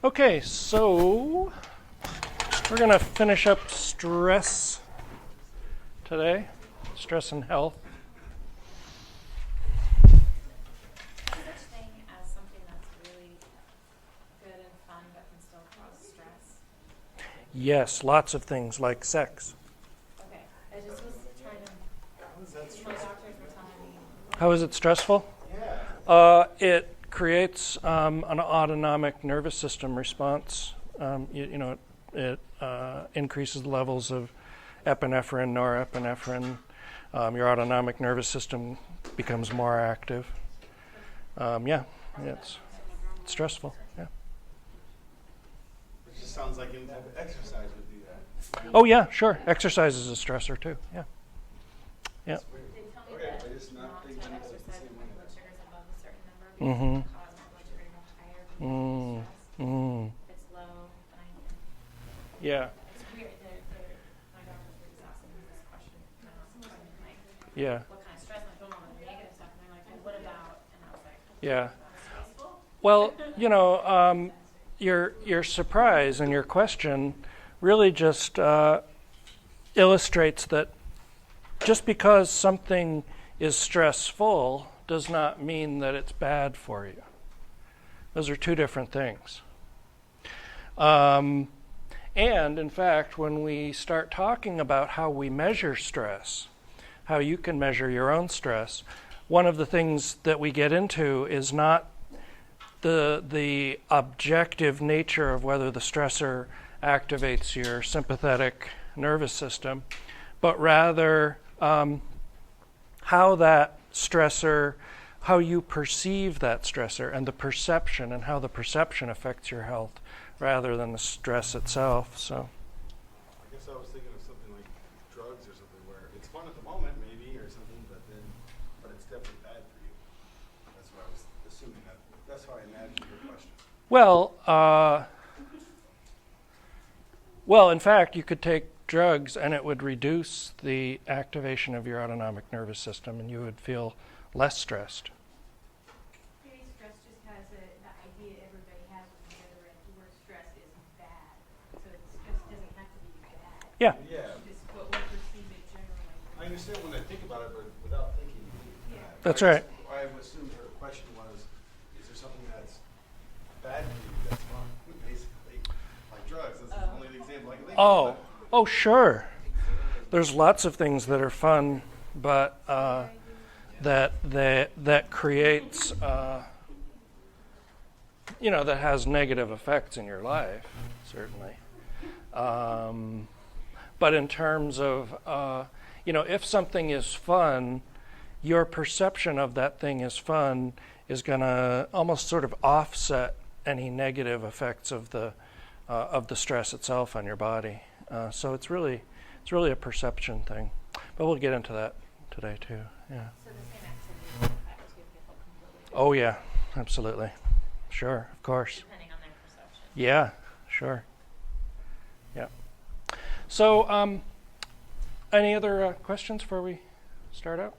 Okay, so we're going to finish up stress today, stress and health. Such thing as something that's really good and fun but can still cause stress? Yes, lots of things like sex. Okay, I just was trying to, my doctors were telling me. How is it stressful? Yeah. It creates an autonomic nervous system response. It increases the levels of epinephrine, norepinephrine. Your autonomic nervous system becomes more active. It's stressful. Yeah. It just sounds like any type of exercise would do that. Oh yeah, sure. Exercise is a stressor too. Yeah. Yeah. They tell me Okay, that but it's not not to thinking of it the exercise same when way. blood sugar's above a certain number Mhm. because it can cause my blood sugar to go higher because of stress. If it's low, then I can. Yeah. It's weird. My doctors were just asking me this question when I was like, Yeah. what kind of stress? And I told them all the negative stuff, and they're like, well, what about? And I was like, Yeah. stressful? Well, your surprise and your question really just illustrates that just because something is stressful does not mean that it's bad for you. Those are two different things. And in fact, when we start talking about how we measure stress, how you can measure your own stress, one of the things that we get into is not the objective nature of whether the stressor activates your sympathetic nervous system, but rather how that stressor, how you perceive that stressor and the perception and how the perception affects your health rather than the stress itself. So I guess I was thinking of something like drugs or something where it's fun at the moment maybe or something, but it's definitely bad for you. That's what I was assuming. That's how I imagined your question. Well, in fact, you could take drugs and it would reduce the activation of your autonomic nervous system and you would feel less stressed. Maybe stress just has the idea everybody has when the other end where stress is bad. So stress doesn't have to be bad. Yeah. Yeah. Just what we perceive it generally. I understand when I think about it, but without thinking. Yeah. That's right. I assumed her question was, is there something that's bad for you that's fun, basically? Like drugs, that's only the example I can think of. Oh, sure. There's lots of things that are fun, but that creates, that has negative effects in your life, certainly. But in terms of, if something is fun, your perception of that thing as fun is going to almost sort of offset any negative effects of the stress itself on your body. So it's really a perception thing. But we'll get into that today too. Yeah. So the same activity will affect two people completely Oh yeah, absolutely. Sure, of course. depending on their perception. Yeah, sure. Yeah. So, any other questions before we start out?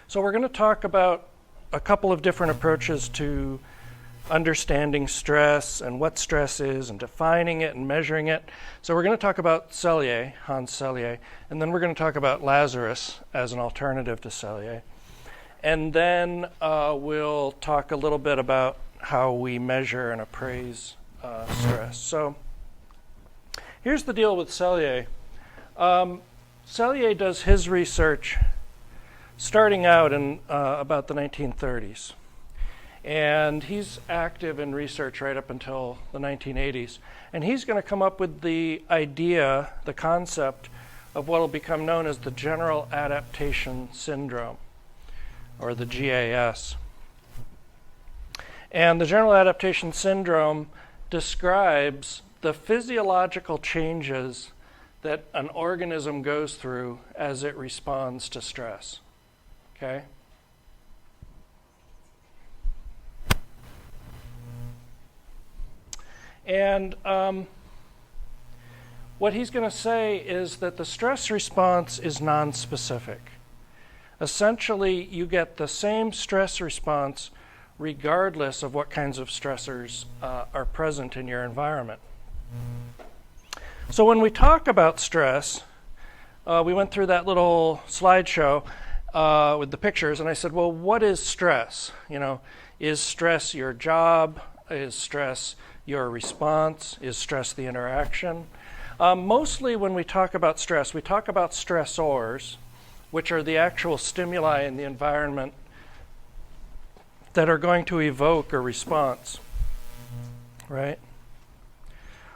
So we're going to talk about a couple of different approaches to understanding stress and what stress is and defining it and measuring it. So we're going to talk about Selye, Hans Selye, and then we're going to talk about Lazarus as an alternative to Selye. And then we'll talk a little bit about how we measure and appraise stress. So here's the deal with Selye. Selye does his research starting out in about the 1930s. And he's active in research right up until the 1980s. And he's going to come up with the idea, the concept, of what will become known as the General Adaptation Syndrome, or the GAS. And the General Adaptation Syndrome describes the physiological changes that an organism goes through as it responds to stress. Okay? And what he's going to say is that the stress response is nonspecific. Essentially, you get the same stress response regardless of what kinds of stressors are present in your environment. So when we talk about stress, we went through that little slideshow with the pictures, and I said, well, what is stress? You know, is stress your job? Is stress your response? Is stress the interaction? Mostly when we talk about stress, we talk about stressors, which are the actual stimuli in the environment that are going to evoke a response, right?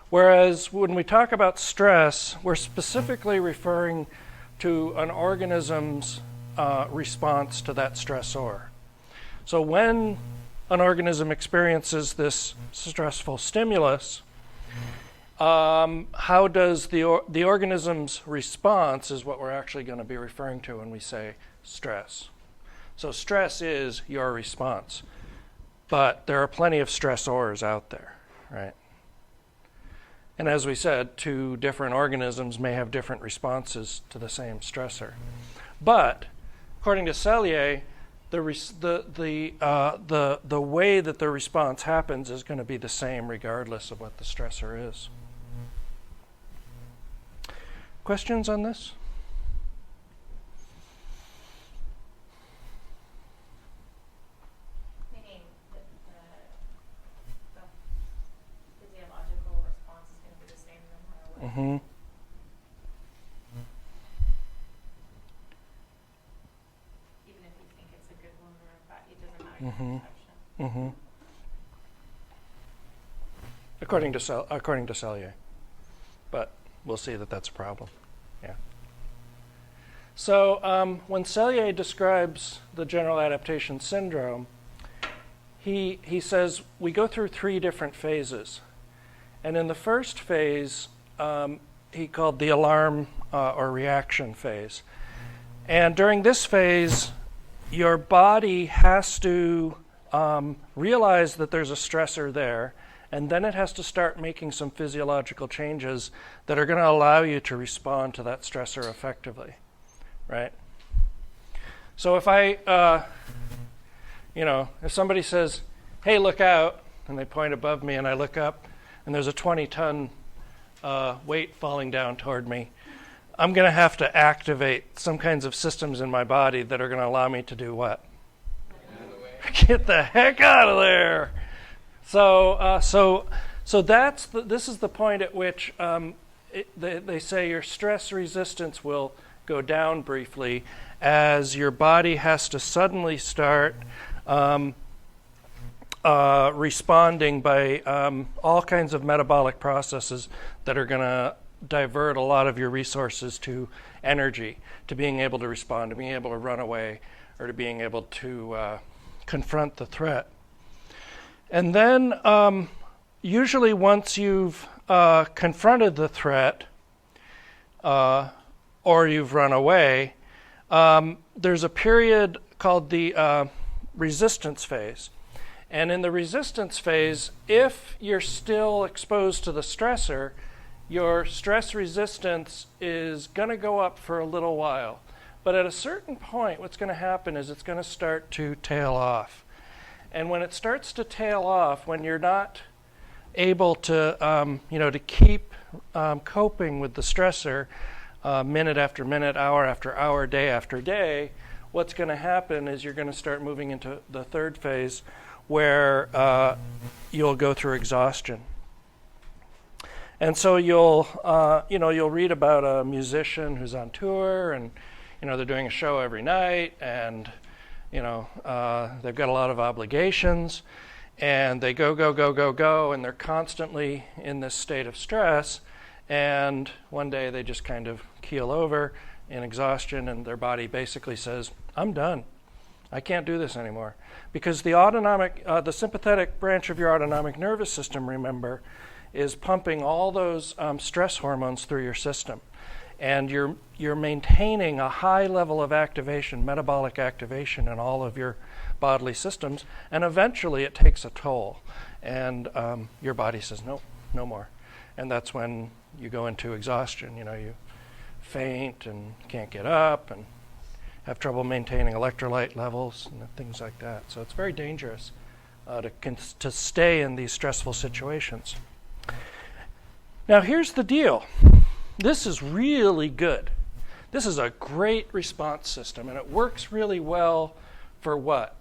Whereas when we talk about stress, we're specifically referring to an organism's response to that stressor. So when an organism experiences this stressful stimulus, how does the organism's response is what we're actually going to be referring to when we say stress. So stress is your response, but there are plenty of stressors out there, right? And as we said, two different organisms may have different responses to the same stressor. But according to Cellier, the way that the response happens is going to be the same regardless of what the stressor is. Questions on this? Meaning that the physiological response is going to be the same no matter what. Mm-hmm. Even if you think it's a good one or a bad, it doesn't matter Mhm. your perception. Mm-hmm. According to Cellier. But we'll see that that's a problem. Yeah. So when Cellier describes the general adaptation syndrome, he says we go through 3 different phases. And in the first phase, he called the alarm or reaction phase. And during this phase, your body has to realize that there's a stressor there, and then it has to start making some physiological changes that are going to allow you to respond to that stressor effectively, right? So if if somebody says, hey, look out, and they point above me and I look up, and there's a 20-ton weight falling down toward me, I'm going to have to activate some kinds of systems in my body that are going to allow me to do what? Get the heck out of there! So this is the point at which they say your stress resistance will go down briefly as your body has to suddenly start responding by all kinds of metabolic processes that are going to divert a lot of your resources to energy, to being able to respond, to being able to run away, or to being able to confront the threat. And then usually once you've confronted the threat or you've run away, there's a period called the resistance phase. And in the resistance phase, if you're still exposed to the stressor, your stress resistance is going to go up for a little while. But at a certain point, what's going to happen is it's going to start to tail off. And when it starts to tail off, when you're not able to, to keep coping with the stressor minute after minute, hour after hour, day after day, what's going to happen is you're going to start moving into the third phase where you'll go through exhaustion. And so you'll read about a musician who's on tour and, they're doing a show every night and, they've got a lot of obligations and they go, and they're constantly in this state of stress. And one day they just kind of keel over in exhaustion and their body basically says, I'm done. I can't do this anymore. Because the sympathetic branch of your autonomic nervous system, remember, is pumping all those stress hormones through your system. And you're maintaining a high level of activation, metabolic activation in all of your bodily systems, and eventually it takes a toll. And your body says, no more. And that's when you go into exhaustion. You faint and can't get up and have trouble maintaining electrolyte levels and things like that. So it's very dangerous. to stay in these stressful situations. Now here's the deal. This is really good. This is a great response system, and it works really well for what?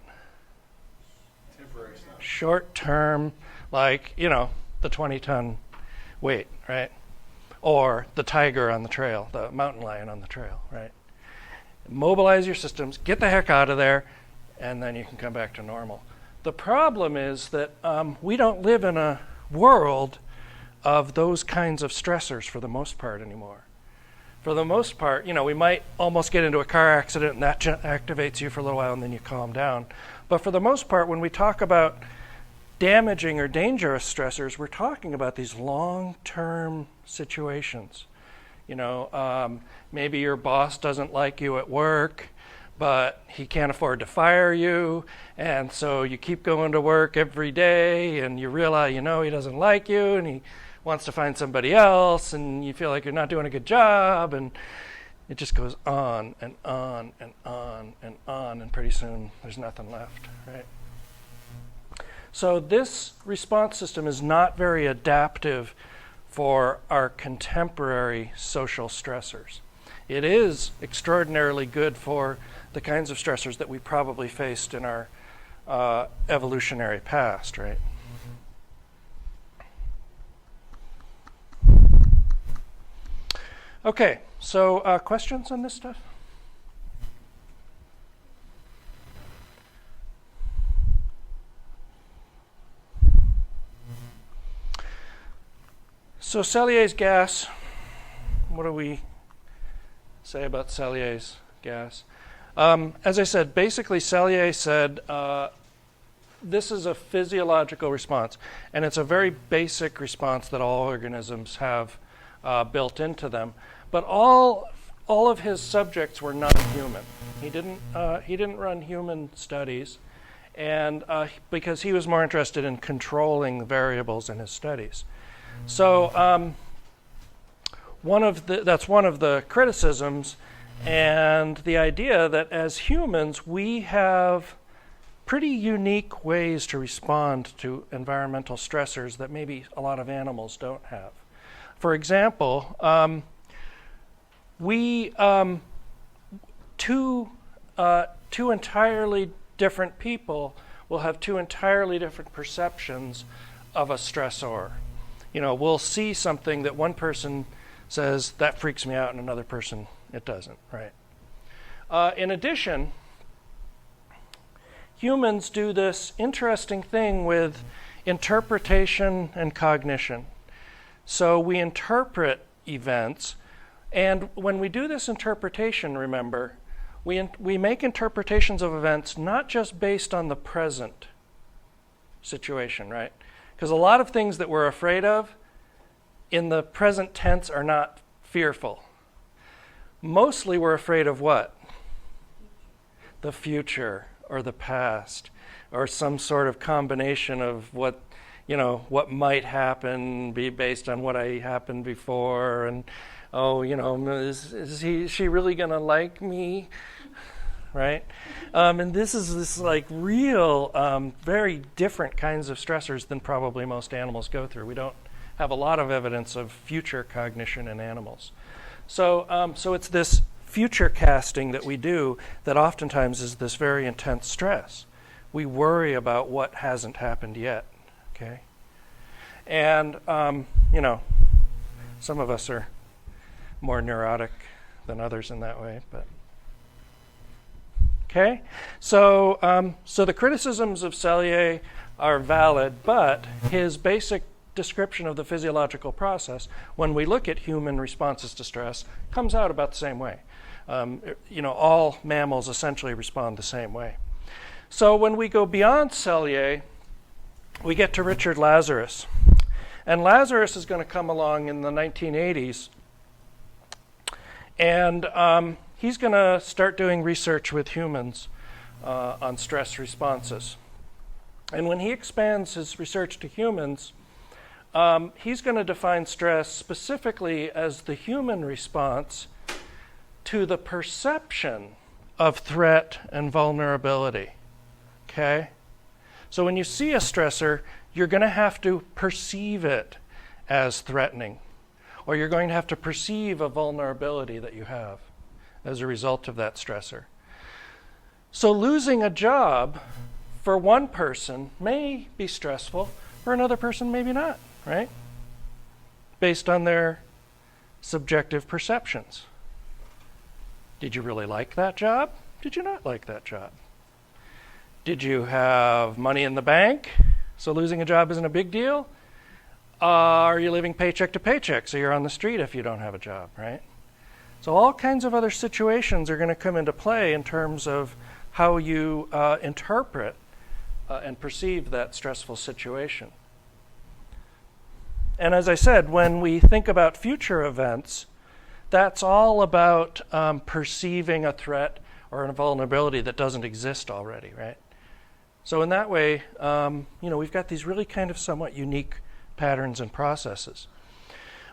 Temporary stuff. Short term, like, the 20-ton weight, right? Or the tiger on the trail, the mountain lion on the trail, right? Mobilize your systems, get the heck out of there, and then you can come back to normal. The problem is that we don't live in a world of those kinds of stressors for the most part anymore. For the most part, we might almost get into a car accident and that activates you for a little while and then you calm down. But for the most part, when we talk about damaging or dangerous stressors, we're talking about these long-term situations. Maybe your boss doesn't like you at work, but he can't afford to fire you, and so you keep going to work every day, and you realize, he doesn't like you, and he wants to find somebody else, and you feel like you're not doing a good job, and it just goes on and on and on and on, and pretty soon there's nothing left, right? So this response system is not very adaptive for our contemporary social stressors. It is extraordinarily good for the kinds of stressors that we probably faced in our evolutionary past, right? Okay, so questions on this stuff? So Cellier's gas, what do we say about Cellier's gas? As I said, basically Cellier said this is a physiological response, and it's a very basic response that all organisms have built into them. But all of his subjects were non-human. He didn't run human studies, and because he was more interested in controlling the variables in his studies. So that's one of the criticisms, and the idea that as humans we have pretty unique ways to respond to environmental stressors that maybe a lot of animals don't have. For example, two entirely different people will have two entirely different perceptions of a stressor. We'll see something that one person says, that freaks me out, and another person, it doesn't, right? In addition, humans do this interesting thing with interpretation and cognition. So we interpret events, and when we do this interpretation, remember, we make interpretations of events not just based on the present situation, right? Because a lot of things that we're afraid of in the present tense are not fearful. Mostly we're afraid of what? The future or the past or some sort of combination of what might happen, be based on what happened before, and is she really gonna like me? Right? And this is this like real, very different kinds of stressors than probably most animals go through. We don't have a lot of evidence of future cognition in animals. So it's this future casting that we do that oftentimes is this very intense stress. We worry about what hasn't happened yet, okay? And, some of us are more neurotic than others in that way, but... Okay, so the criticisms of Cellier are valid, but his basic description of the physiological process, when we look at human responses to stress, comes out about the same way. All mammals essentially respond the same way. So when we go beyond Cellier, we get to Richard Lazarus. And Lazarus is going to come along in the 1980s, and he's going to start doing research with humans on stress responses. And when he expands his research to humans, he's going to define stress specifically as the human response to the perception of threat and vulnerability. Okay? So when you see a stressor, you're going to have to perceive it as threatening, or you're going to have to perceive a vulnerability that you have as a result of that stressor. So losing a job for one person may be stressful, for another person maybe not, right? Based on their subjective perceptions. Did you really like that job? Did you not like that job? Did you have money in the bank, so losing a job isn't a big deal? Are you living paycheck to paycheck, so you're on the street if you don't have a job, right? So all kinds of other situations are going to come into play in terms of how you interpret and perceive that stressful situation. And as I said, when we think about future events, that's all about perceiving a threat or a vulnerability that doesn't exist already, right? So in that way, we've got these really kind of somewhat unique patterns and processes.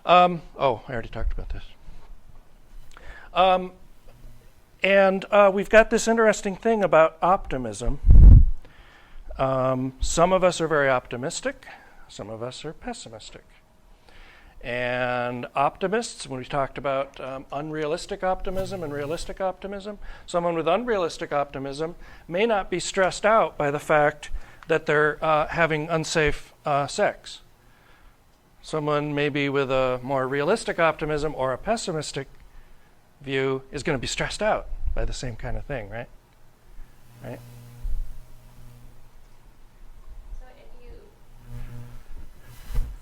I already talked about this. And we've got this interesting thing about optimism. Some of us are very optimistic. Some of us are pessimistic. And optimists, when we talked about unrealistic optimism and realistic optimism, someone with unrealistic optimism may not be stressed out by the fact that they're having unsafe sex. Someone maybe with a more realistic optimism or a pessimistic view is going to be stressed out by the same kind of thing, right? Right? So if you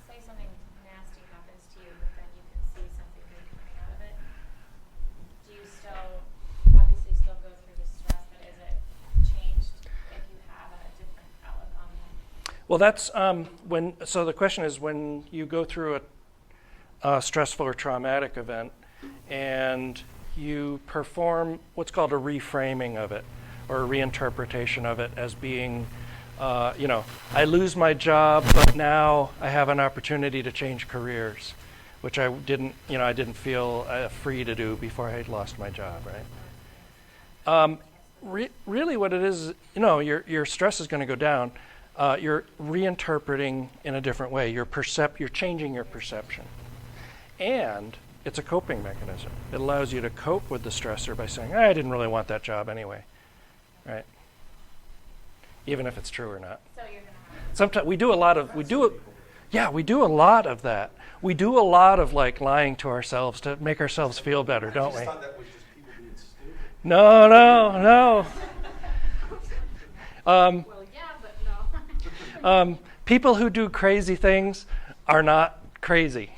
say something nasty happens to you, but then you can see something good coming out of it, do you still, obviously still go through the stress, but is it changed if you have a different outlook on it? Well, that's so the question is, when you go through a stressful or traumatic event and you perform what's called a reframing of it or a reinterpretation of it as being, I lose my job, but now I have an opportunity to change careers, which I didn't feel free to do before I had lost my job, right? Really what it is, your stress is going to go down. You're reinterpreting in a different way. You're changing your perception. And it's a coping mechanism. It allows you to cope with the stressor by saying, I didn't really want that job anyway, right? Even if it's true or not. So you're going to have Sometimes we do a lot of that. We do a lot of like lying to ourselves to make ourselves feel better, don't we? I just thought that was just people being stupid. No. Well, yeah, but no. People who do crazy things are not crazy.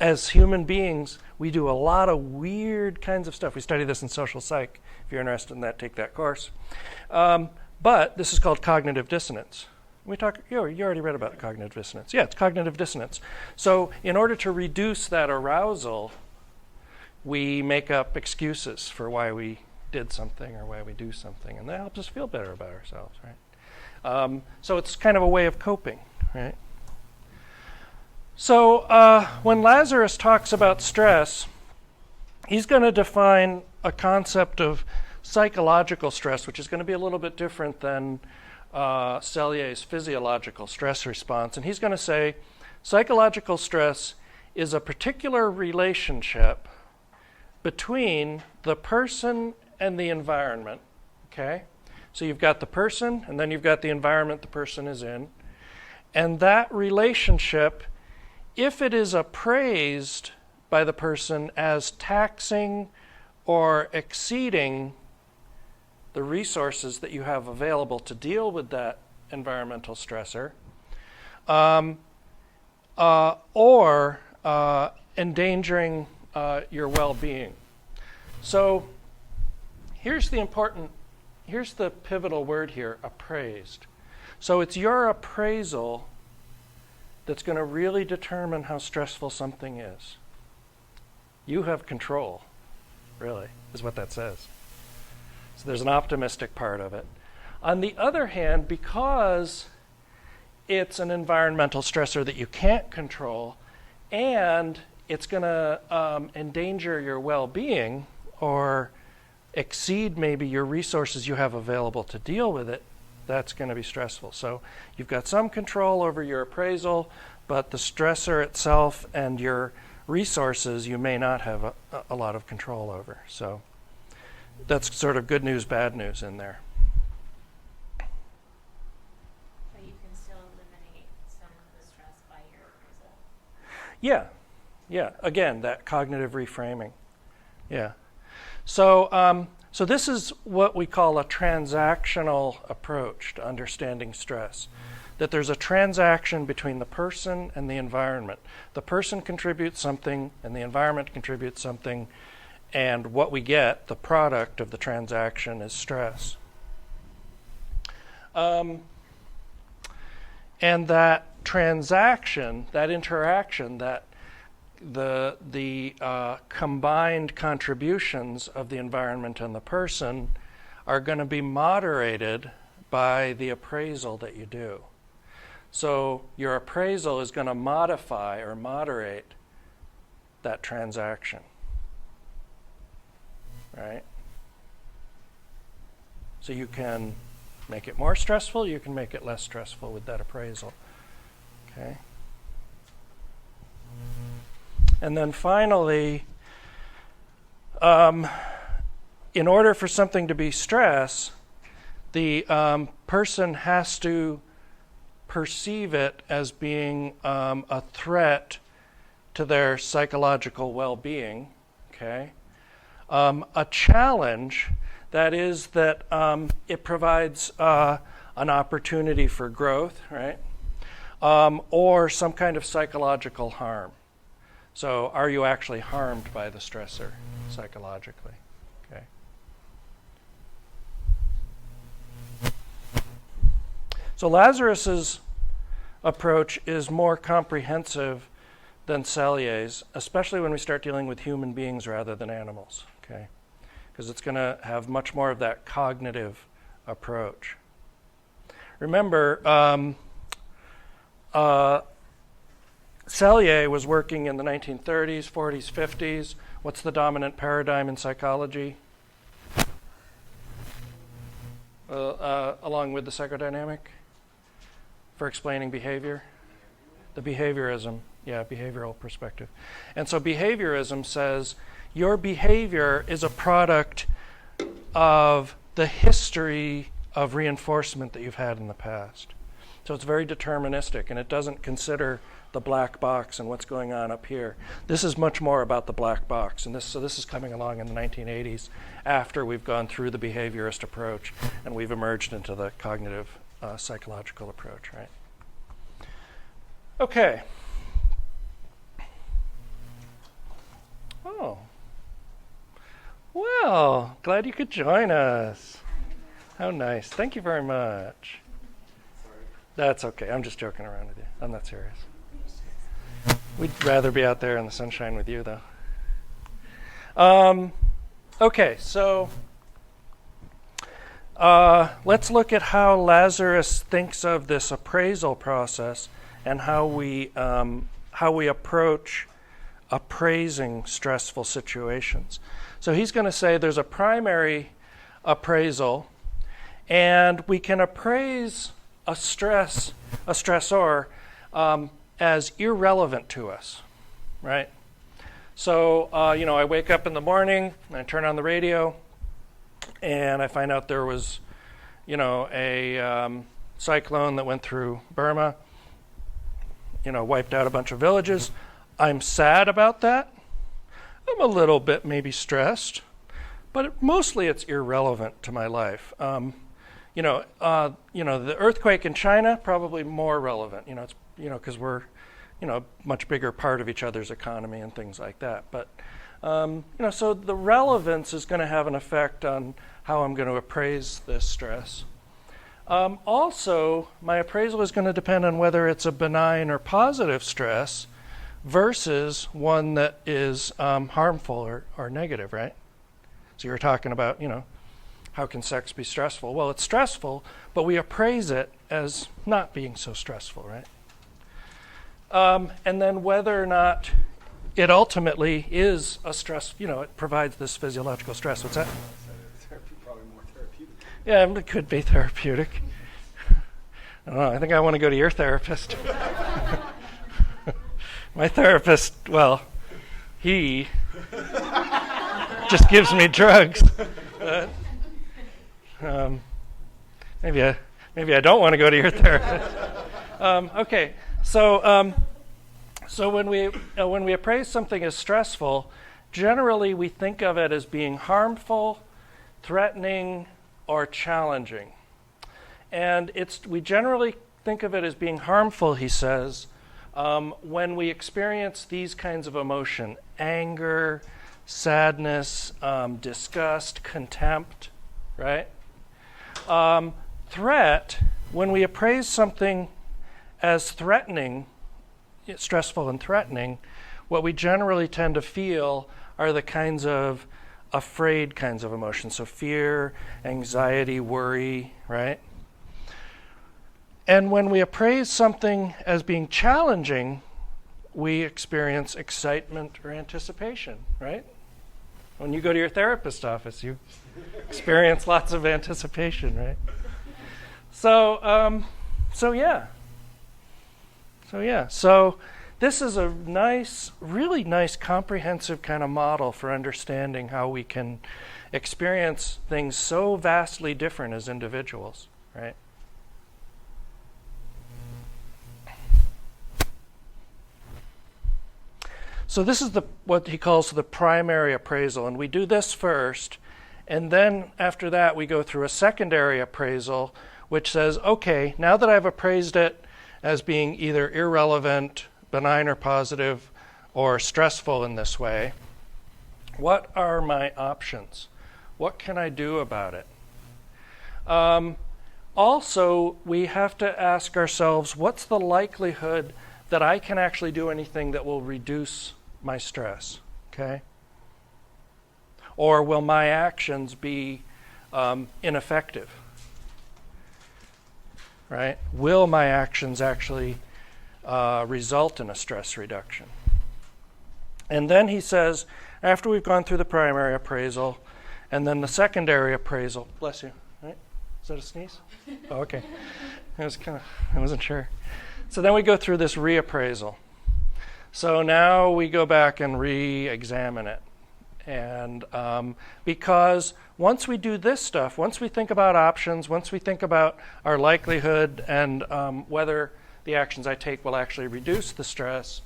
As human beings, we do a lot of weird kinds of stuff. We study this in social psych. If you're interested in that, take that course. But this is called cognitive dissonance. You already read about cognitive dissonance. Yeah, it's cognitive dissonance. So in order to reduce that arousal, we make up excuses for why we did something or why we do something, and that helps us feel better about ourselves, right? So it's kind of a way of coping, right? So when Lazarus talks about stress, he's going to define a concept of psychological stress, which is going to be a little bit different than Sellier's physiological stress response. And he's going to say psychological stress is a particular relationship between the person and the environment, okay? So you've got the person, and then you've got the environment the person is in. And that relationship, if it is appraised by the person as taxing or exceeding the resources that you have available to deal with that environmental stressor, or endangering your well-being. So here's the pivotal word here, appraised. So it's your appraisal that's going to really determine how stressful something is. You have control, really, is what that says. So there's an optimistic part of it. On the other hand, because it's an environmental stressor that you can't control, and it's going to endanger your well-being or exceed maybe your resources you have available to deal with it, That's going to be stressful. So you've got some control over your appraisal, but the stressor itself and your resources you may not have a lot of control over. So that's sort of good news, bad news in there. But you can still eliminate some of the stress by your appraisal. Yeah. Again, that cognitive reframing. Yeah. So so this is what we call a transactional approach to understanding stress. That there's a transaction between the person and the environment. The person contributes something and the environment contributes something, and what we get, the product of the transaction, is stress. And that transaction, that interaction, that the combined contributions of the environment and the person are going to be moderated by the appraisal that you do. So your appraisal is going to modify or moderate that transaction, right? So you can make it more stressful, you can make it less stressful with that appraisal, okay? And then finally, in order for something to be stress, the person has to perceive it as being a threat to their psychological well-being, okay? A challenge, that is that it provides an opportunity for growth, right? Or some kind of psychological harm. So are you actually harmed by the stressor psychologically? Okay. So Lazarus's approach is more comprehensive than Salier's, especially when we start dealing with human beings rather than animals, okay? Because it's going to have much more of that cognitive approach. Remember, Salier was working in the 1930s, 40s, 50s. What's the dominant paradigm in psychology? Along with the psychodynamic for explaining behavior? The behaviorism, behavioral perspective. And so behaviorism says your behavior is a product of the history of reinforcement that you've had in the past. So it's very deterministic, and it doesn't consider the black box and what's going on up here. This is much more about the black box, and this is coming along in the 1980s after we've gone through the behaviorist approach and we've emerged into the cognitive psychological approach, right? Okay. Oh. Well, glad you could join us. How nice. Thank you very much. That's okay. I'm just joking around with you. I'm not serious. We'd rather be out there in the sunshine with you, though. Okay, so let's look at how Lazarus thinks of this appraisal process and how we approach appraising stressful situations. So he's going to say there's a primary appraisal, and we can appraise a stressor as irrelevant to us, right? So, I wake up in the morning, and I turn on the radio, and I find out there was, a cyclone that went through Burma, wiped out a bunch of villages. I'm sad about that. I'm a little bit maybe stressed, but mostly it's irrelevant to my life. The earthquake in China, probably more relevant, it's, because we're, a much bigger part of each other's economy and things like that. But, so the relevance is going to have an effect on how I'm going to appraise this stress. Also, my appraisal is going to depend on whether it's a benign or positive stress versus one that is harmful or negative, right? So you're talking about, how can sex be stressful? Well, it's stressful, but we appraise it as not being so stressful, right? And then whether or not it ultimately is a stress, it provides this physiological stress. What's that? Probably more therapeutic. Yeah, it could be therapeutic. I don't know, I think I want to go to your therapist. My therapist, well, he just gives me drugs. Maybe I don't want to go to your therapist. Okay, so when we appraise something as stressful, generally we think of it as being harmful, threatening, or challenging. And we generally think of it as being harmful, he says, when we experience these kinds of emotion: anger, sadness, disgust, contempt, right? Threat, when we appraise something as threatening, stressful and threatening, what we generally tend to feel are the kinds of afraid kinds of emotions. So fear, anxiety, worry, right? And when we appraise something as being challenging, we experience excitement or anticipation, right? When you go to your therapist's office, you experience lots of anticipation, right? So this is a nice, really nice, comprehensive kind of model for understanding how we can experience things so vastly different as individuals, right? So this is what he calls the primary appraisal, and we do this first, and then after that we go through a secondary appraisal, which says, okay, now that I've appraised it as being either irrelevant, benign or positive, or stressful in this way, what are my options? What can I do about it? Also, we have to ask ourselves, what's the likelihood that I can actually do anything that will reduce my stress, okay? Or will my actions be ineffective, right? Will my actions actually result in a stress reduction? And then he says, after we've gone through the primary appraisal and then the secondary appraisal, bless you, right? Is that a sneeze? Oh, okay. I wasn't sure. So then we go through this reappraisal. So now we go back and re-examine it. And because once we do this stuff, once we think about options, once we think about our likelihood and whether the actions I take will actually reduce the stress,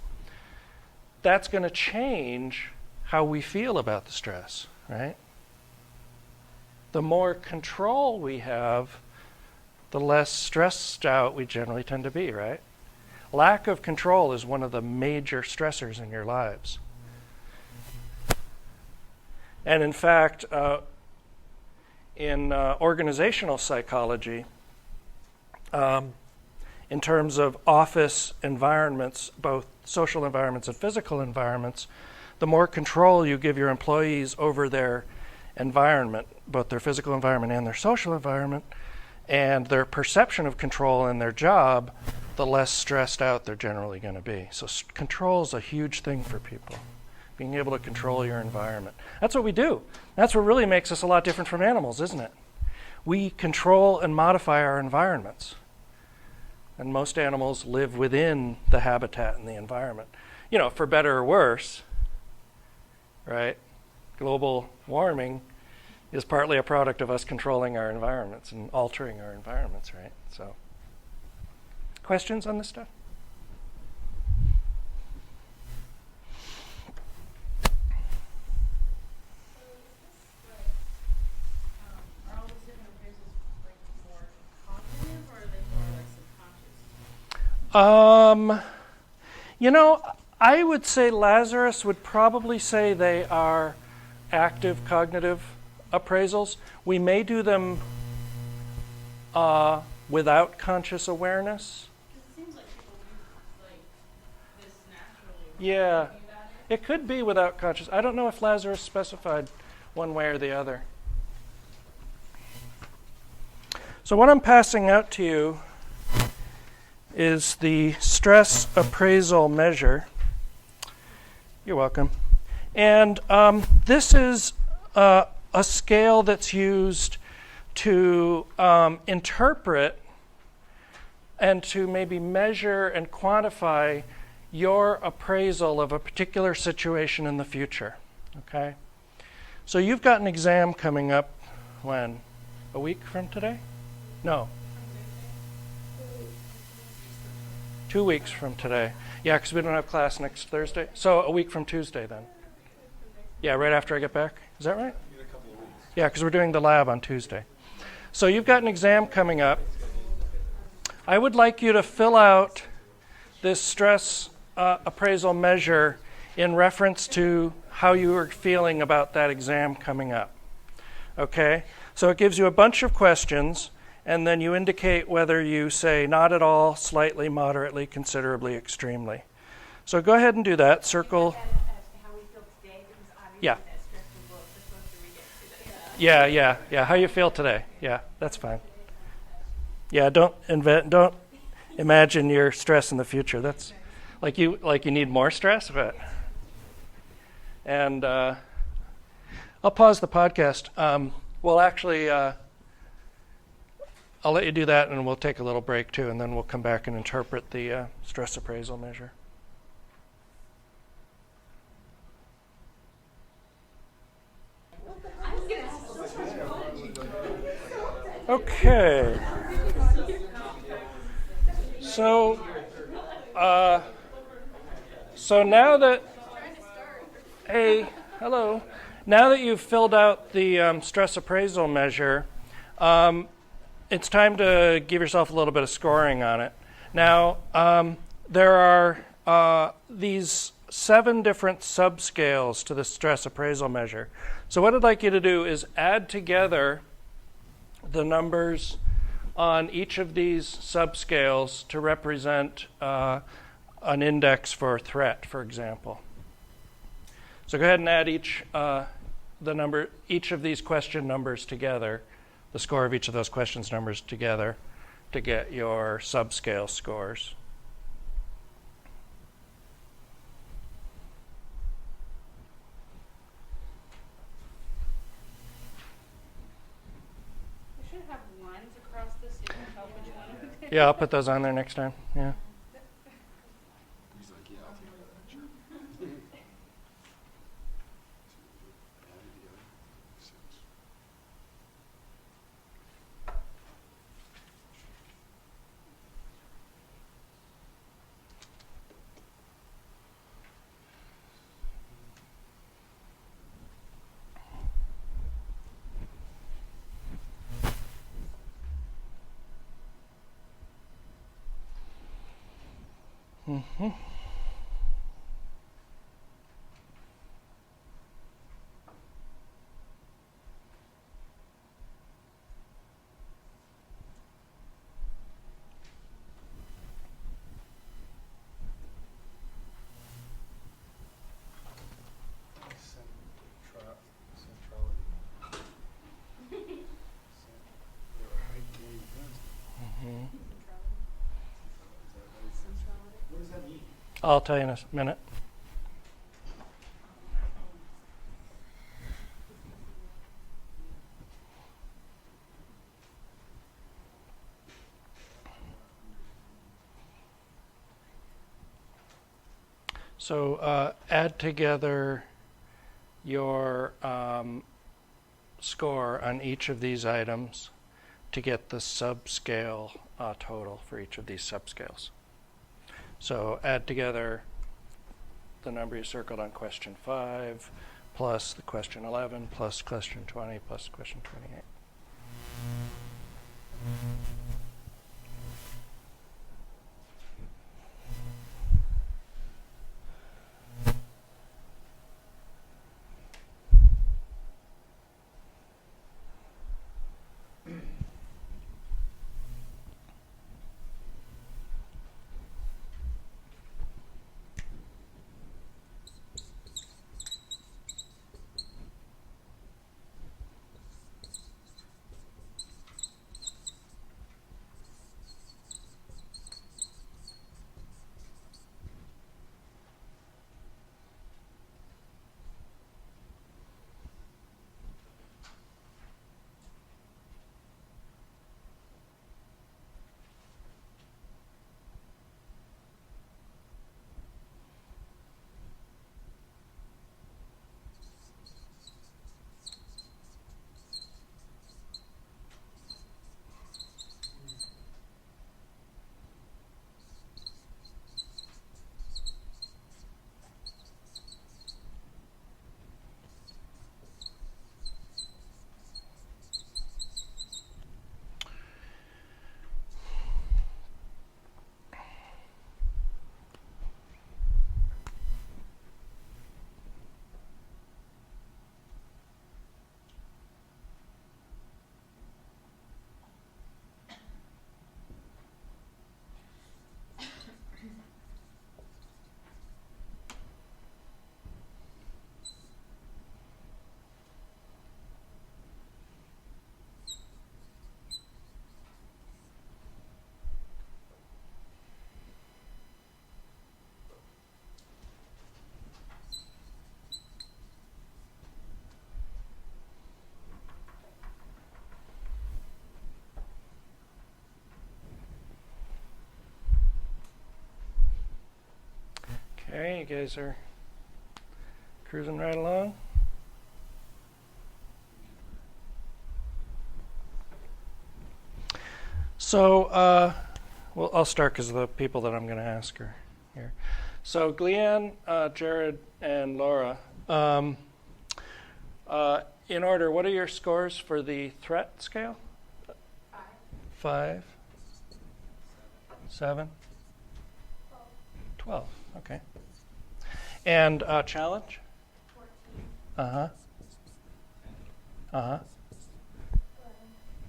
that's going to change how we feel about the stress, right? The more control we have, the less stressed out we generally tend to be, right? Lack of control is one of the major stressors in your lives. And in fact, in organizational psychology, in terms of office environments, both social environments and physical environments, the more control you give your employees over their environment, both their physical environment and their social environment, and their perception of control in their job, the less stressed out they're generally going to be. So control is a huge thing for people, being able to control your environment. That's what we do. That's what really makes us a lot different from animals, isn't it? We control and modify our environments. And most animals live within the habitat and the environment. You know, for better or worse, right? Global warming is partly a product of us controlling our environments and altering our environments, right? So, questions on this stuff? Are all these different appraisals like more cognitive or are they more like subconscious? You know, I would say Lazarus would probably say they are active cognitive appraisals. We may do them without conscious awareness. Because it seems like people do like this naturally. Yeah, Thinking about it. it could be without conscious. I don't know if Lazarus specified one way or the other. So what I'm passing out to you is the stress appraisal measure. You're welcome. And this is a scale that's used to interpret and to maybe measure and quantify your appraisal of a particular situation in the future, okay? So you've got an exam coming up when? A week from today? No. 2 weeks from today. Yeah, because we don't have class next Thursday. So a week from Tuesday then. Yeah, right after I get back. Is that right? In a couple of weeks. Yeah, because we're doing the lab on Tuesday. So you've got an exam coming up. I would like you to fill out this stress appraisal measure in reference to how you are feeling about that exam coming up. Okay? So it gives you a bunch of questions, and then you indicate whether you say not at all, slightly, moderately, considerably, extremely. So go ahead and do that. Circle. As to how we feel today, because obviously Yeah. that stressful book is supposed to read it today. Yeah. How you feel today? Yeah, that's fine. Yeah, don't imagine your stress in the future. That's like you need more stress, but. And I'll pause the podcast. Well, actually, I'll let you do that, and we'll take a little break too, and then we'll come back and interpret the stress appraisal measure. Okay. So now that, hey, hello. Now that you've filled out the stress appraisal measure, it's time to give yourself a little bit of scoring on it. Now, there are these 7 different subscales to the stress appraisal measure. So what I'd like you to do is add together the numbers on each of these subscales to represent an index for threat, for example. So go ahead and add each of these question numbers together, the score of each of those questions numbers together, to get your subscale scores. We should have lines across this so you can tell which one to pick. Yeah, I'll put those on there next time. Yeah. He's like, yeah, I'll take that, sure. Mm-hmm. Centrality. Mm-hmm. What does that mean? I'll tell you in a minute. So add together your score on each of these items to get the subscale total for each of these subscales. So add together the number you circled on question 5 plus the question 11 plus question 20 plus question 28. You guys are cruising right along. So, well, I'll start because the people that I'm going to ask are here. So, Gleanne, Jared, and Laura, in order, what are your scores for the threat scale? 5, 7, 12. Okay. And challenge? 14.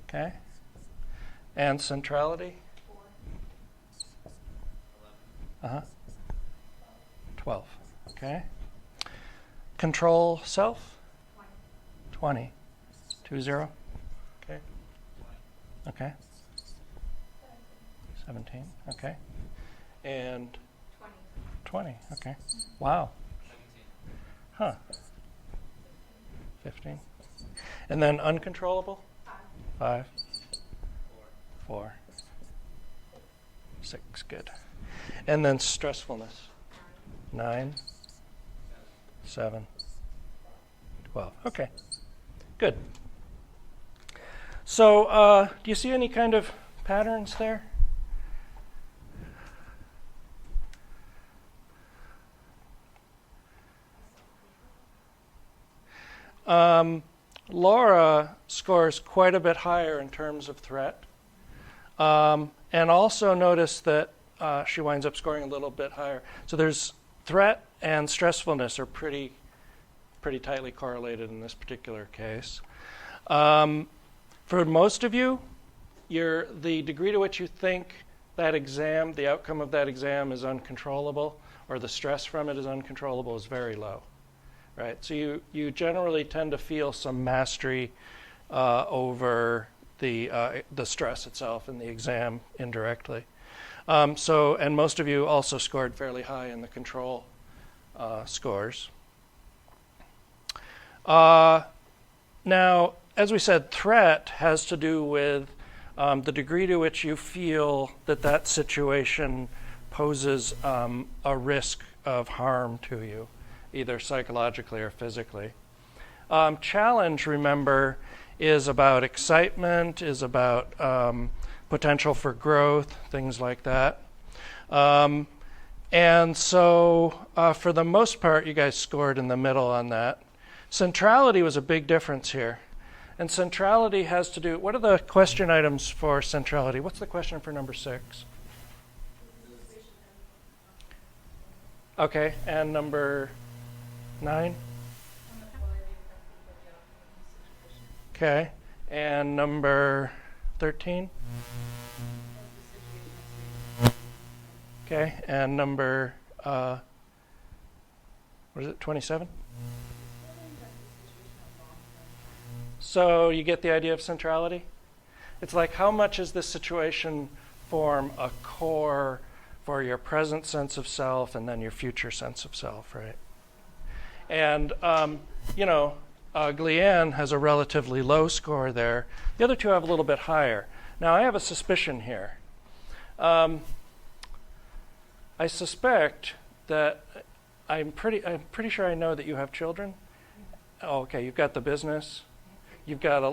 Okay. And centrality? 4. 12. Okay. Control self? 20. 20. Okay. Okay. 17. Okay. And 20. Okay. Wow. Huh. 15. And then uncontrollable? 5. 4. 6. Good. And then stressfulness? 9. 7. 12. Okay. Good. So, do you see any kind of patterns there? Laura scores quite a bit higher in terms of threat. And also notice that she winds up scoring a little bit higher. So there's threat and stressfulness are pretty tightly correlated in this particular case. For most of you, the degree to which you think that exam, the outcome of that exam is uncontrollable, or the stress from it is uncontrollable, is very low. Right? So you generally tend to feel some mastery over the stress itself in the exam indirectly. And most of you also scored fairly high in the control scores. Now, as we said, threat has to do with the degree to which you feel that situation poses a risk of harm to you, either psychologically or physically. Challenge, remember, is about excitement, is about potential for growth, things like that. And so, for the most part, you guys scored in the middle on that. Centrality was a big difference here. And centrality has to do, what are the question items for centrality? What's the question for number 6? Okay, and number 9? Okay, and number 13? Okay, and number, what is it, 27? So you get the idea of centrality? It's like, how much does this situation form a core for your present sense of self and then your future sense of self, right? And, Gleanne has a relatively low score there. The other two have a little bit higher. Now, I have a suspicion here. I suspect that I'm pretty sure I know that you have children. Oh, okay, you've got the business. You've got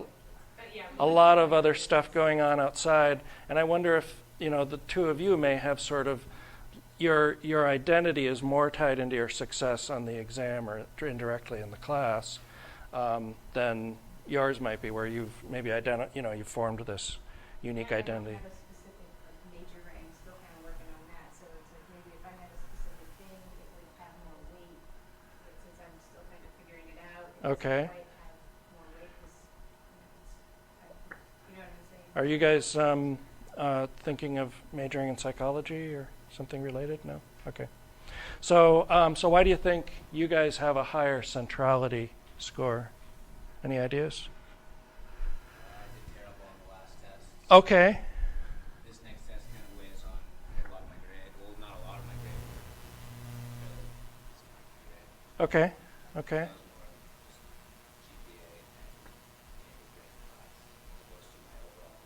a lot of other stuff going on outside, and I wonder if the two of you may have sort of your identity is more tied into your success on the exam or indirectly in the class than yours might be, where you've maybe you've formed this unique identity. I have a specific major, and still kind of working on that. So it's like maybe if I had a specific thing, it would have more weight. But since I'm still kind of figuring it out, it Okay. might have more weight because you know what I'm saying. Are you guys thinking of majoring in psychology or something related? No? Okay. So why do you think you guys have a higher centrality score? Any ideas? I did terrible on the last test. Okay. This next test kind of weighs on a lot of my grade. Well, not a lot of my grade. But Okay. Okay. that was more of just GPA and maybe grade class as opposed to my overall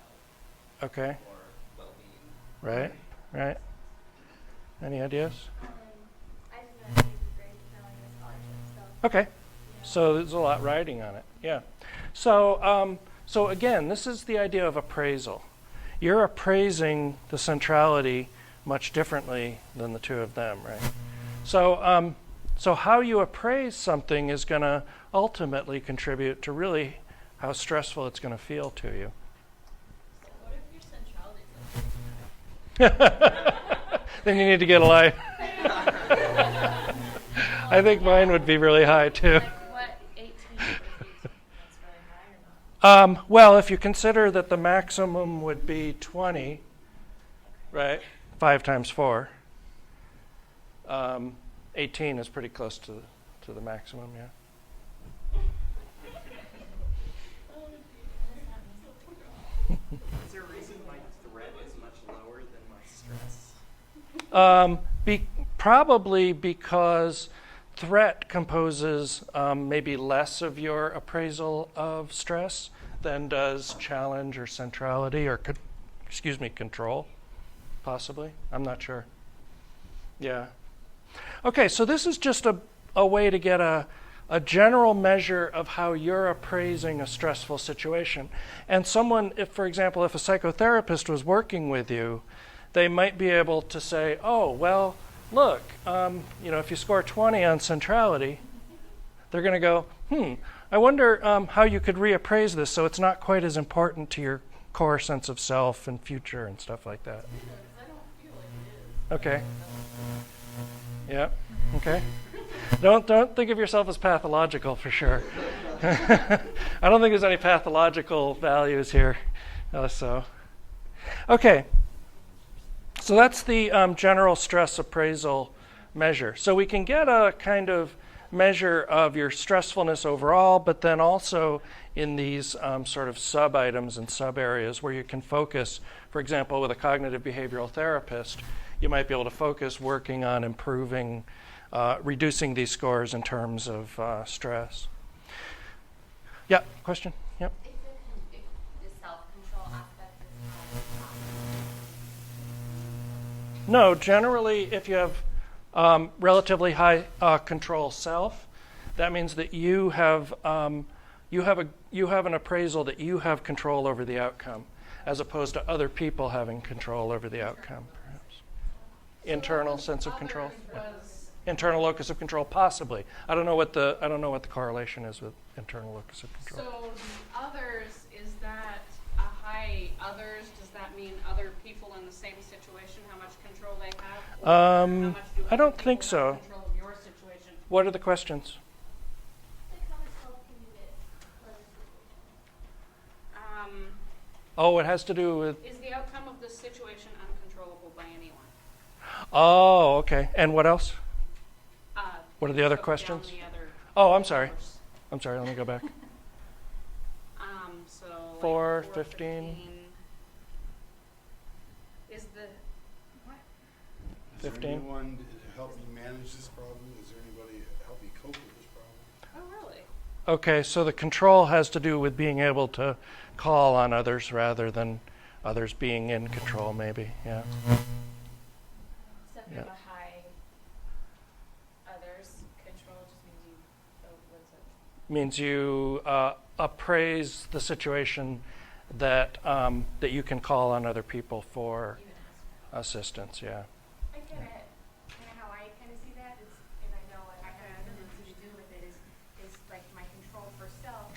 health Okay. or well-being. Right. Right. Any ideas? I Okay. So there's a lot riding on it. Yeah. So so again, this is the idea of appraisal. You're appraising the centrality much differently than the two of them, right? So so how you appraise something is going to ultimately contribute to really how stressful it's going to feel to you. So what if your centrality is like Then you need to get a life. I think mine would be really high too. like what 18 that's really high or not? Well, if you consider that the maximum would be 20, right? 5 times 4. 18 is pretty close to the maximum, yeah. Is there a reason my threat is much lower than my stress? Probably because threat composes maybe less of your appraisal of stress than does challenge or centrality or, control, possibly. I'm not sure. Yeah. Okay, so this is just a way to get a general measure of how you're appraising a stressful situation. And someone, if, for example, if a psychotherapist was working with you, they might be able to say, oh, well, look, if you score 20 on centrality, they're going to go, I wonder how you could reappraise this so it's not quite as important to your core sense of self and future and stuff like that. Okay. Yeah. Okay. Don't think of yourself as pathological for sure. I don't think there's any pathological values here. Okay. So that's the general stress appraisal measure. So we can get a kind of measure of your stressfulness overall, but then also in these sort of sub-items and sub-areas where you can focus. For example, with a cognitive behavioral therapist, you might be able to focus working on improving, reducing these scores in terms of stress. Yeah, question? Yep. If the self-control aspect is No, generally, if you have relatively high control self, that means that you have an appraisal that you have control over the outcome, as opposed to other people having control over the outcome, perhaps. Internal sense of control. Yeah. Internal locus of control, possibly. I don't know what the correlation is with internal locus of control. So the others, is that a high others? Does that mean other people in the same situation, how much control they have? Or how much do I don't other think people have so. control of your situation? What are the questions? like how much help can you get for the situation? Oh, it has to do with. Is the outcome of this situation uncontrollable by anyone? Oh, okay. And what else? What are the other Go down questions? the other Oh, I'm sorry. course. I'm sorry. Let me go back. So 4, like 15. Is the what? Is there 15. anyone to help you manage this problem? Is there anybody to help you cope with this problem? Oh, really? Okay, so the control has to do with being able to call on others rather than others being in control, maybe. Yeah. So if you have a high others control, just means you, what's it? Means you appraise the situation that that you can call on other people for You can ask for assistance. Yeah. I kind of how I kind of see that is, and I know what I have a tendency to do with it is like my control for self.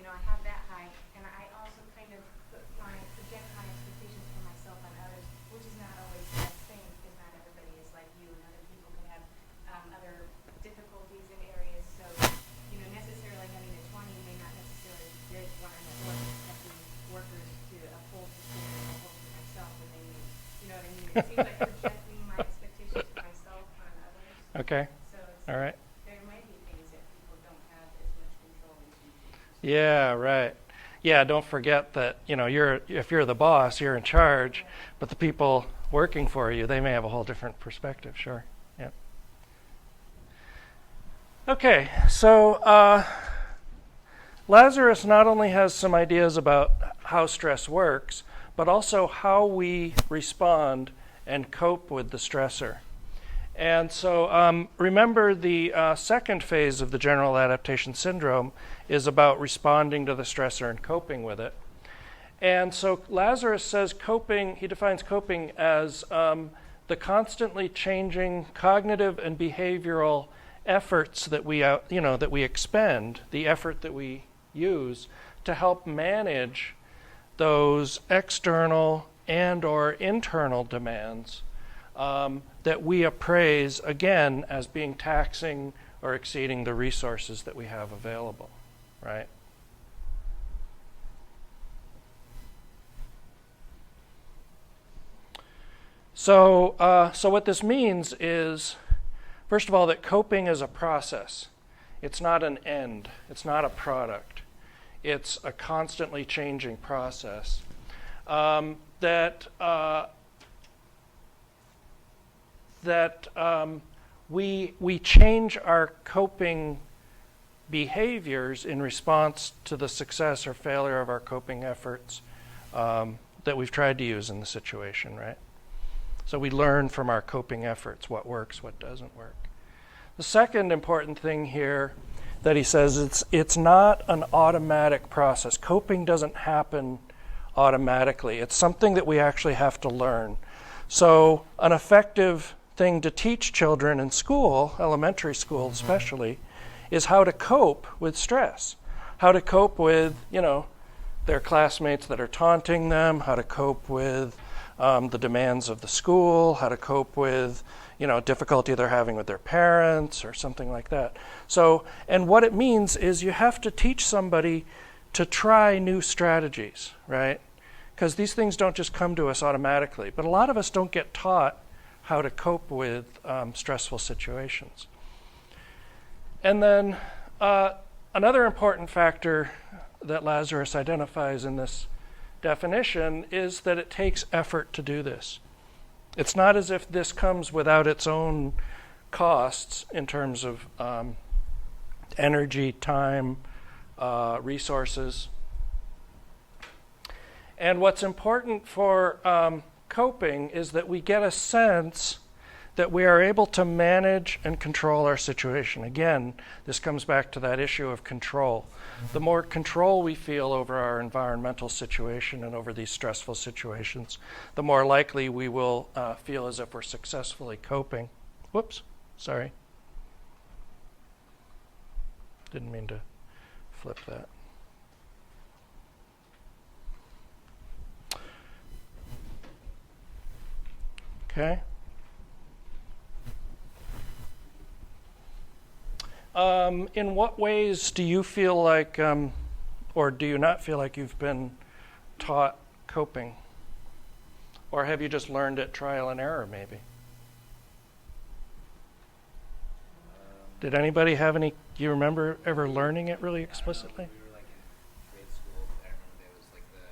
I have that high, and I also kind of project my expectations for myself on others, which is not always the best thing because not everybody is like you, and other people can have other difficulties in areas. So, necessarily having a 20 may not necessarily be good when I'm at work expecting workers to uphold the standard I hold for myself when they need. You know what I mean? It seems like projecting my expectations for myself on others. Okay. So it's, All right. there might be things that people don't have as much control as you do. Yeah. Right. Yeah. Don't forget that if you're the boss, you're in charge, but the people working for you, they may have a whole different perspective. Sure. Yeah. Okay. So Lazarus not only has some ideas about how stress works, but also how we respond and cope with the stressor. And so remember the second phase of the general adaptation syndrome is about responding to the stressor and coping with it. And so Lazarus says coping, he defines coping as the constantly changing cognitive and behavioral efforts that we expend, the effort that we use to help manage those external and or internal demands that we appraise, again, as being taxing or exceeding the resources that we have available, right? So what this means is, first of all, that coping is a process. It's not an end. It's not a product. It's a constantly changing process that we change our coping behaviors in response to the success or failure of our coping efforts that we've tried to use in the situation, right? So we learn from our coping efforts what works, what doesn't work. The second important thing here that he says, it's not an automatic process. Coping doesn't happen automatically. It's something that we actually have to learn. So an effective thing to teach children in school, elementary school especially, is how to cope with stress, how to cope with, their classmates that are taunting them, how to cope with the demands of the school, how to cope with, difficulty they're having with their parents or something like that. So, and what it means is you have to teach somebody to try new strategies, right? Because these things don't just come to us automatically. But a lot of us don't get taught how to cope with stressful situations. And then another important factor that Lazarus identifies in this definition is that it takes effort to do this. It's not as if this comes without its own costs in terms of energy, time, resources. And what's important for coping is that we get a sense that we are able to manage and control our situation. Again, this comes back to that issue of control. The more control we feel over our environmental situation and over these stressful situations, the more likely we will feel as if we're successfully coping. Whoops, sorry. Didn't mean to flip that. Okay. In what ways do you feel like, or do you not feel like you've been taught coping? Or have you just learned it trial and error, maybe? Did anybody have any, do you remember ever learning it really explicitly? We were like in grade school. I remember there was like the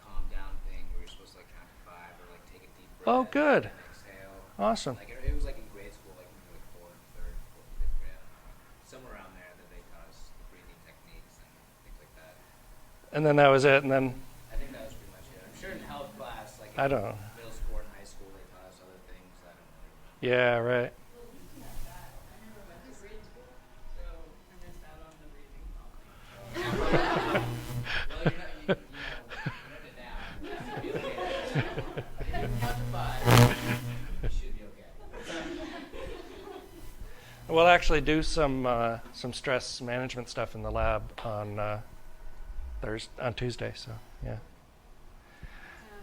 calm down thing where you're supposed to like count to 5 or like take a deep breath. Oh, good. And exhale. Awesome. Like it was like in grade school, like maybe like 4th, 3rd, 4th, 5th grade. I don't know. Somewhere around there that they taught us breathing techniques and things like that. And then that was it, and then, I think that was pretty much it. I'm sure in health class, like I in don't know. middle school and high school, they taught us other things. I don't really remember. Yeah, right. Well, you wrote it down. You should be okay. I didn't count to 5. You should be okay. We'll actually do some stress management stuff in the lab on Tuesday. So yeah.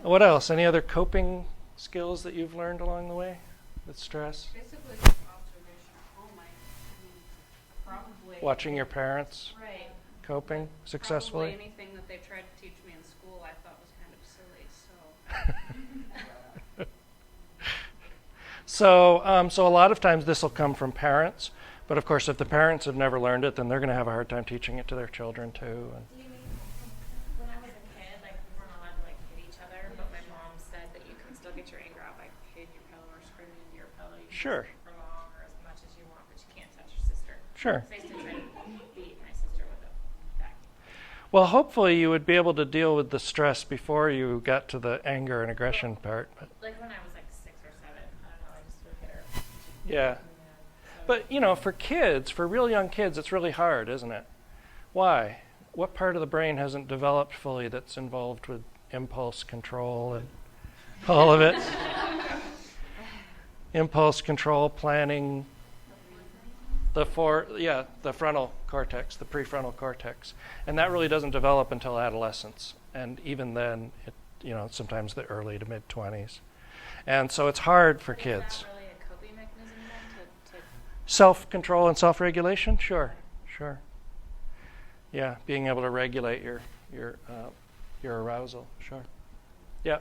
What else? Any other coping skills that you've learned along the way with stress? Basically, just observation at home. Probably Watching your parents right. coping successfully. Probably anything that they tried to teach me in school, I thought was kind of silly. So. So a lot of times this will come from parents, but of course if the parents have never learned it, then they're going to have a hard time teaching it to their children too. And Do you mean, when I was a kid, like, we weren't allowed to, like, hit each other, but my mom said that you can still get your anger out by hitting your pillow or screaming into your pillow. You can Sure. scream for long or as much as you want, but you can't touch your sister. Sure. So I used to try to beat my sister with a vacuum. Well, hopefully you would be able to deal with the stress before you got to the anger and aggression part. But Like when I was like 6 or 7, I don't know, I just would hit her. She'd Yeah. But, you know, for kids, for real young kids, it's really hard, isn't it? Why? What part of the brain hasn't developed fully that's involved with impulse control and all of it? Impulse control, planning, the frontal cortex, the prefrontal cortex. And that really doesn't develop until adolescence. And even then, sometimes the early to mid-20s. And so it's hard for kids. Is that really a coping mechanism then to Self-control and self-regulation? Sure. Yeah, being able to regulate your arousal. Sure. Yeah.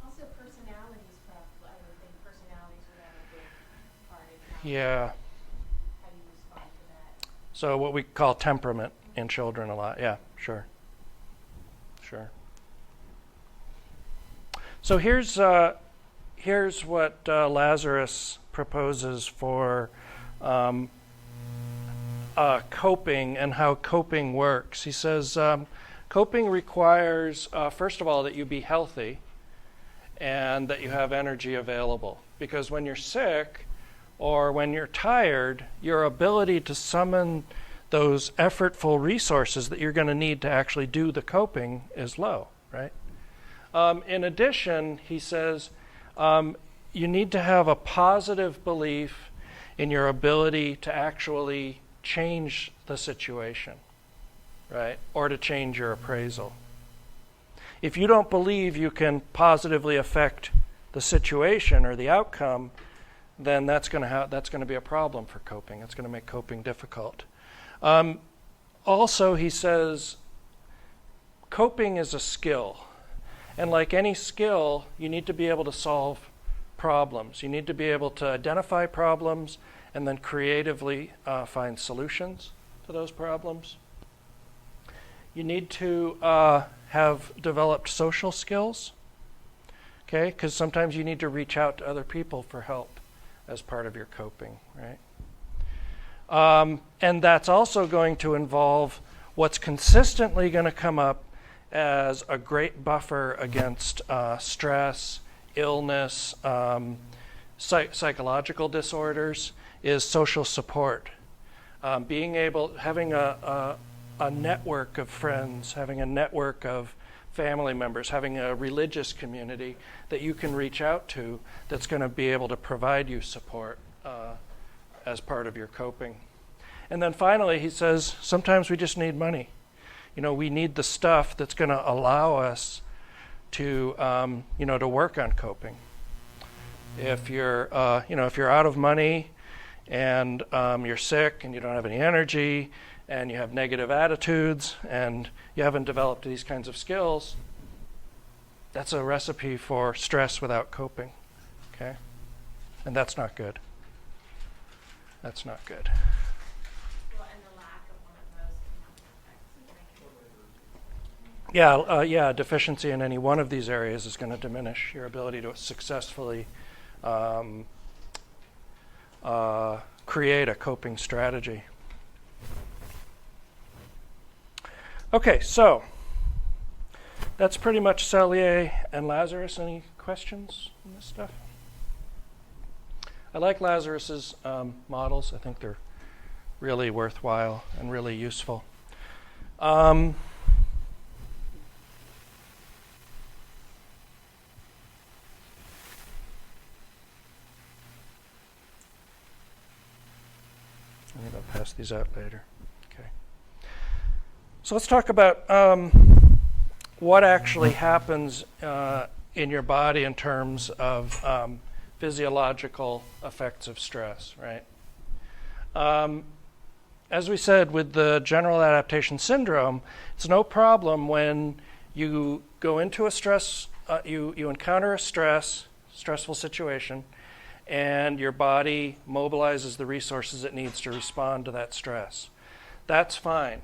Also, personalities, probably. I would think personalities would have a big part in Yeah. how you respond to that. So what we call temperament in children a lot. Yeah, sure. So here's what Lazarus proposes for coping and how coping works. He says coping requires, first of all, that you be healthy and that you have energy available. Because when you're sick or when you're tired, your ability to summon those effortful resources that you're going to need to actually do the coping is low, right? In addition, he says, you need to have a positive belief in your ability to actually change the situation, right? Or to change your appraisal. If you don't believe you can positively affect the situation or the outcome, then that's going to be a problem for coping. It's going to make coping difficult. Also, he says, coping is a skill. And like any skill, you need to be able to solve problems. You need to be able to identify problems and then creatively find solutions to those problems. You need to have developed social skills, okay? Because sometimes you need to reach out to other people for help as part of your coping, right? And that's also going to involve what's consistently going to come up as a great buffer against stress, illness, psychological disorders is social support. Having a network of friends, having a network of family members, having a religious community that you can reach out to that's going to be able to provide you support as part of your coping. And then finally, he says, sometimes we just need money. We need the stuff that's going to allow us to, to work on coping. If you're out of money and you're sick and you don't have any energy and you have negative attitudes and you haven't developed these kinds of skills, that's a recipe for stress without coping, okay? And that's not good. That's not good. Well, and the lack of one of those can have an effect. Deficiency in any one of these areas is going to diminish your ability to successfully create a coping strategy. Okay, so that's pretty much Selye and Lazarus. Any questions on this stuff? I like Lazarus's models. I think they're really worthwhile and really useful. Let me go pass these out later. Okay. So let's talk about what actually happens in your body in terms of physiological effects of stress, right? As we said, with the general adaptation syndrome, it's no problem when you go into a stress, you encounter a stressful situation, and your body mobilizes the resources it needs to respond to that stress. That's fine.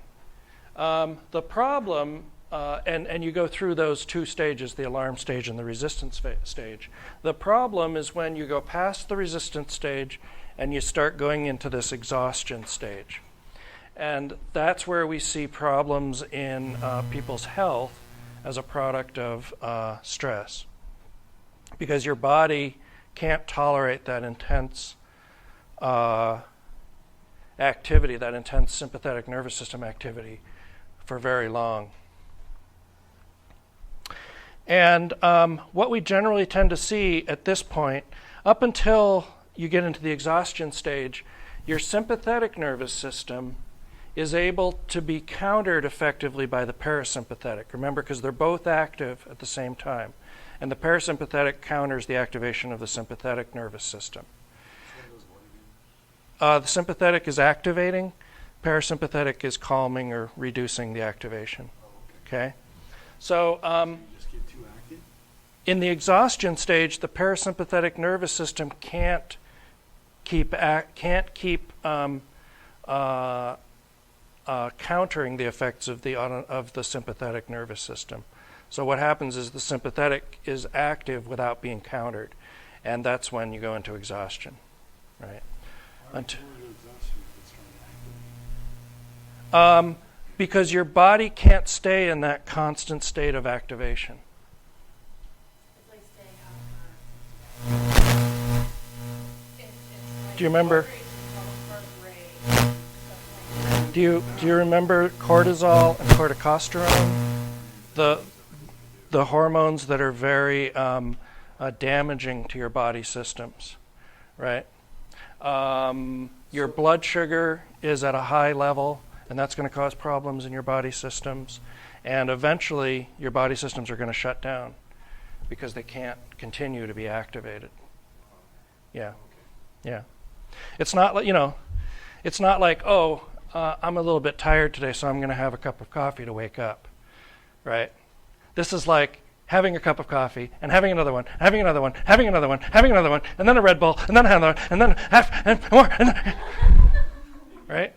The problem, and you go through those two stages, the alarm stage and the resistance stage. The problem is when you go past the resistance stage and you start going into this exhaustion stage. And that's where we see problems in people's health as a product of stress. Because your body can't tolerate that intense activity, that intense sympathetic nervous system activity, for very long. And what we generally tend to see at this point, up until you get into the exhaustion stage, your sympathetic nervous system is able to be countered effectively by the parasympathetic. Remember, because they're both active at the same time. And the parasympathetic counters the activation of the sympathetic nervous system. The sympathetic is activating, parasympathetic is calming or reducing the activation. Okay? So Just get too active? in the exhaustion stage, the parasympathetic nervous system can't keep countering the effects of the sympathetic nervous system. So what happens is the sympathetic is active without being countered, and that's when you go into exhaustion, right? Because your body can't stay in that constant state of activation. It's like staying out. Do you remember? Do you remember cortisol and corticosterone? The hormones that are very damaging to your body systems, right? Your blood sugar is at a high level, and that's going to cause problems in your body systems. And eventually, your body systems are going to shut down because they can't continue to be activated. Yeah, yeah. It's not like, it's not like, I'm a little bit tired today, so I'm going to have a cup of coffee to wake up, right? This is like having a cup of coffee and having another one, having another one, having another one, having another one, and then a Red Bull, and then another one, and then half, and more, and then right?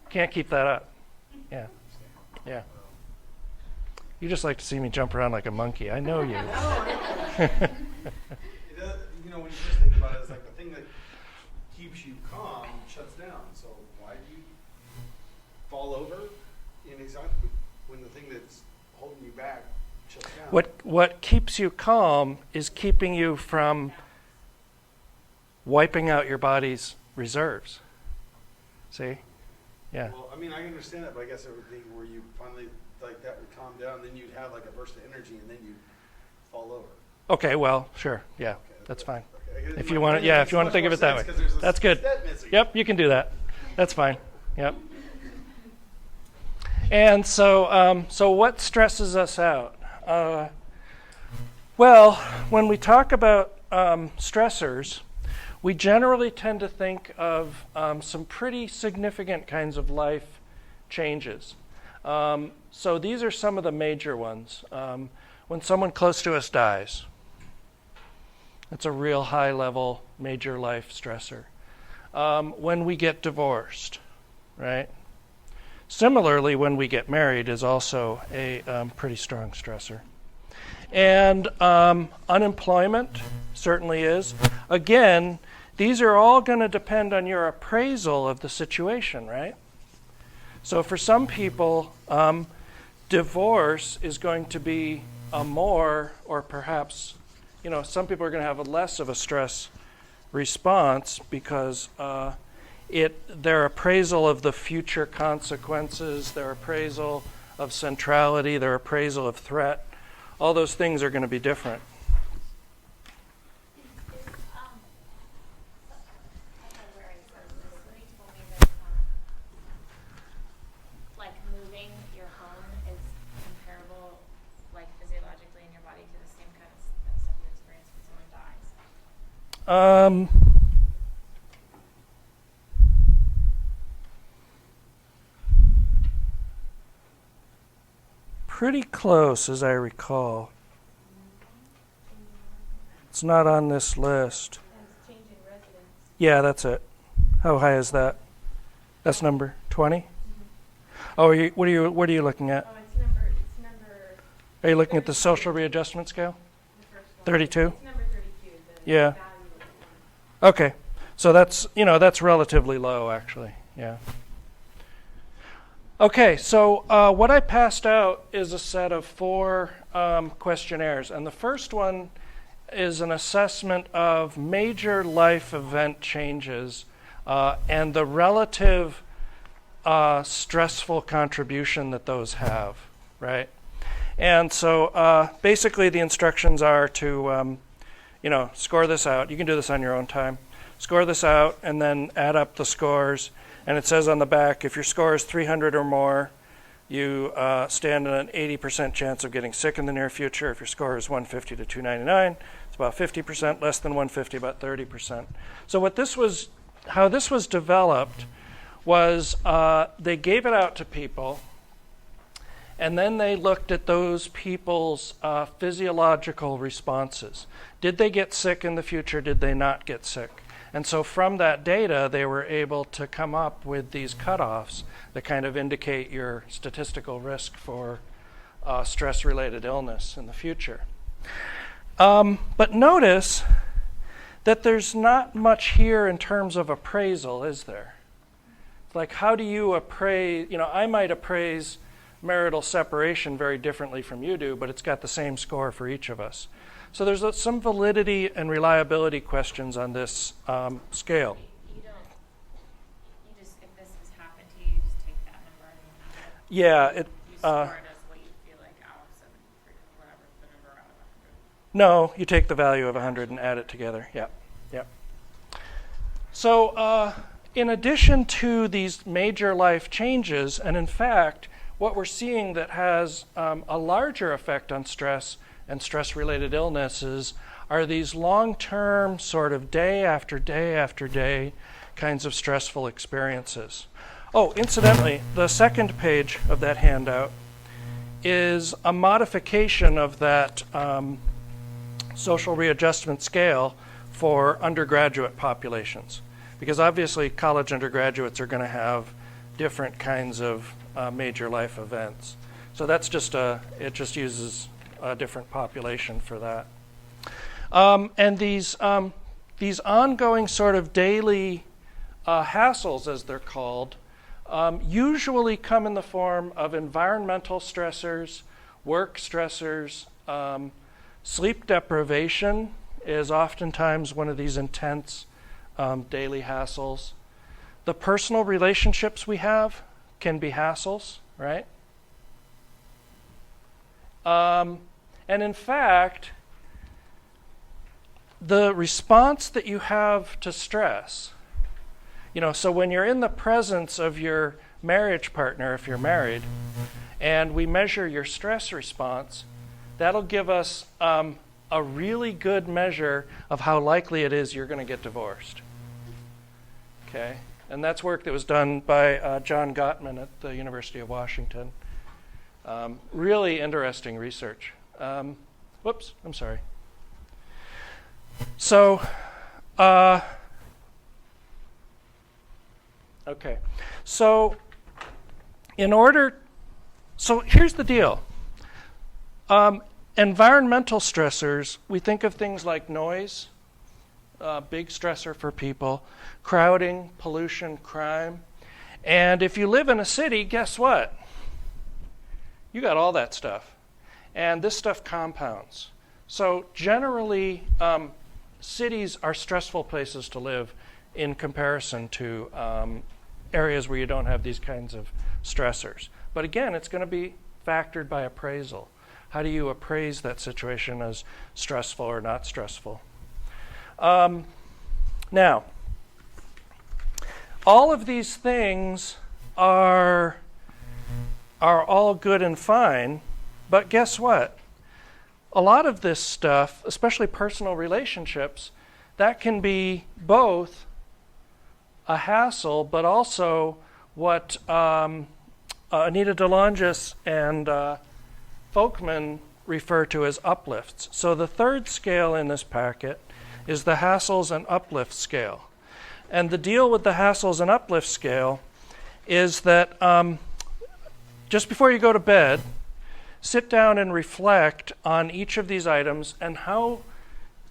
Can't keep that up. Yeah, yeah. You just like to see me jump around like a monkey. I know you. It does, when you just think about it, it's like the thing that keeps you calm shuts down. So why do you fall over in exactly when the thing that's holding you back shuts down? What keeps you calm is keeping you from wiping out your body's reserves. See? Yeah. Well, I mean, I understand that, but I guess everything where you finally, like, that would calm down, then you'd have, like, a burst of energy, and then you'd fall over. Okay, well, sure. Yeah, Okay, that's fine. Okay. If you want to, if you want to think of it that way. That's good. Yep, you can do that. That's fine. Yep. And so, so what stresses us out? Well, when we talk about stressors, we generally tend to think of some pretty significant kinds of life changes. So these are some of the major ones. When someone close to us dies, it's a real high-level major life stressor. When we get divorced, right? Similarly, when we get married is also a pretty strong stressor. And unemployment certainly is. Again, these are all going to depend on your appraisal of the situation, right? So for some people, divorce is going to be a more, or perhaps, some people are going to have a less of a stress response because their appraisal of the future consequences, their appraisal of centrality, their appraisal of threat, all those things are going to be different. Moving your home is comparable, like physiologically in your body, to the same kind of stuff you experience when someone dies? Pretty close, as I recall. It's not on this list. Changing residence. Yeah, that's it. How high is that? That's number 20? Oh, what are you looking at? Oh, it's number. Are you looking at the social readjustment scale? The first one. 32? It's number 32. The Yeah. value of the one. Okay. So that's relatively low, actually. Yeah. Okay, so what I passed out is a set of 4 questionnaires. And the first one is an assessment of major life event changes and the relative stressful contribution that those have, right? And so basically the instructions are to, score this out. You can do this on your own time. Score this out and then add up the scores. And it says on the back, if your score is 300 or more, you stand an 80% chance of getting sick in the near future. If your score is 150 to 299, it's about 50%. Less than 150, about 30%. So how this was developed was they gave it out to people, and then they looked at those people's physiological responses. Did they get sick in the future? Did they not get sick? And so from that data, they were able to come up with these cutoffs that kind of indicate your statistical risk for stress-related illness in the future. But notice that there's not much here in terms of appraisal, is there? Like, how do you appraise? I might appraise marital separation very differently from you do, but it's got the same score for each of us. So there's some validity and reliability questions on this scale. You just, if this has happened to you, you just take that number and you add it. Yeah, You score it as what you feel like out of 73, whatever, the number out of 100. no, you take the value of 100 and add it together. Yeah. So in addition to these major life changes, and in fact, what we're seeing that has a larger effect on stress and stress-related illnesses are these long-term sort of day after day after day kinds of stressful experiences. Oh, incidentally, the second page of that handout is a modification of that social readjustment scale for undergraduate populations. Because obviously college undergraduates are going to have different kinds of major life events. So that's it just uses a different population for that. And these ongoing sort of daily hassles, as they're called, usually come in the form of environmental stressors, work stressors. Sleep deprivation is oftentimes one of these intense daily hassles. The personal relationships we have can be hassles, right? And in fact, the response that you have to stress, so when you're in the presence of your marriage partner, if you're married, and we measure your stress response, that'll give us a really good measure of how likely it is you're going to get divorced. Okay? And that's work that was done by John Gottman at the University of Washington. Really interesting research. Whoops, I'm sorry. So, okay. So here's the deal. Environmental stressors, we think of things like noise, big stressor for people, crowding, pollution, crime. And if you live in a city, guess what? You got all that stuff. And this stuff compounds. So generally, cities are stressful places to live in comparison to areas where you don't have these kinds of stressors. But again, it's going to be factored by appraisal. How do you appraise that situation as stressful or not stressful? Now, all of these things are all good and fine, but guess what? A lot of this stuff, especially personal relationships, that can be both a hassle, but also what Anita DeLongis and Folkman refer to as uplifts. So the third scale in this packet is the hassles and uplift scale. And the deal with the hassles and uplift scale is that just before you go to bed, sit down and reflect on each of these items and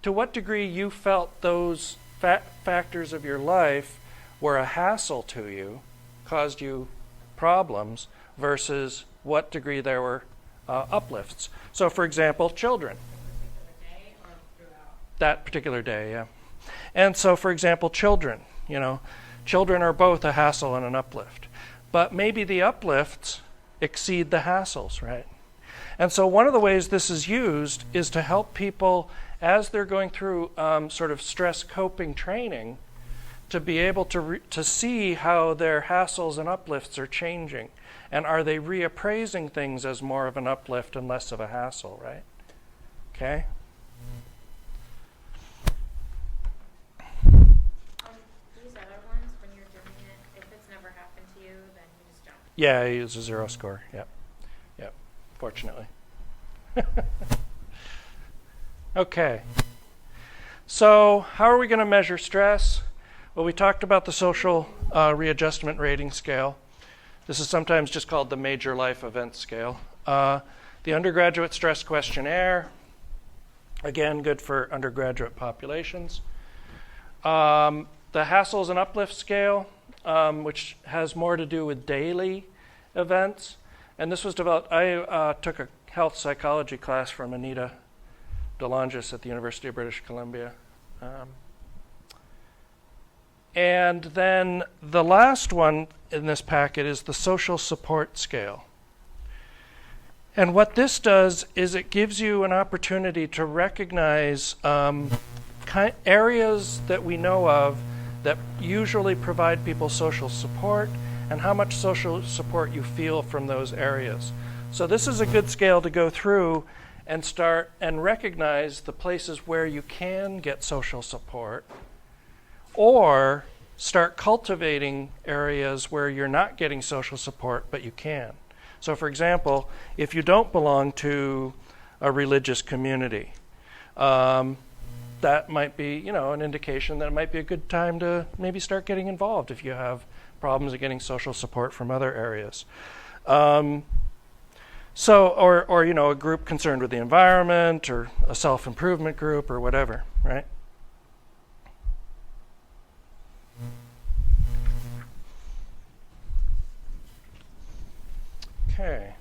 to what degree you felt those factors of your life were a hassle to you, caused you problems, versus what degree there were uplifts. So, for example, children. Day or throughout? That particular day, yeah. And so, for example, children. children are both a hassle and an uplift. But maybe the uplifts exceed the hassles, right? And so one of the ways this is used is to help people as they're going through sort of stress coping training to be able to see how their hassles and uplifts are changing. And are they reappraising things as more of an uplift and less of a hassle, right? Okay? These other ones, when you're doing it, if it's never happened to you, then you just don't. Yeah, I use a 0 score. Yep. Yep. Fortunately. Okay. So how are we going to measure stress? Well, we talked about the social readjustment rating scale. This is sometimes just called the major life event scale. The undergraduate stress questionnaire, again, good for undergraduate populations. The hassles and uplift scale, which has more to do with daily events. And this was developed, I took a health psychology class from Anita DeLongis at the University of British Columbia. And then the last one in this packet is the social support scale. And what this does is it gives you an opportunity to recognize areas that we know of that usually provide people social support and how much social support you feel from those areas. So this is a good scale to go through and start and recognize the places where you can get social support, or start cultivating areas where you're not getting social support but you can. So for example, if you don't belong to a religious community, that might be, an indication that it might be a good time to maybe start getting involved if you have problems of getting social support from other areas. Or a group concerned with the environment, or a self-improvement group, or whatever, right? Okay.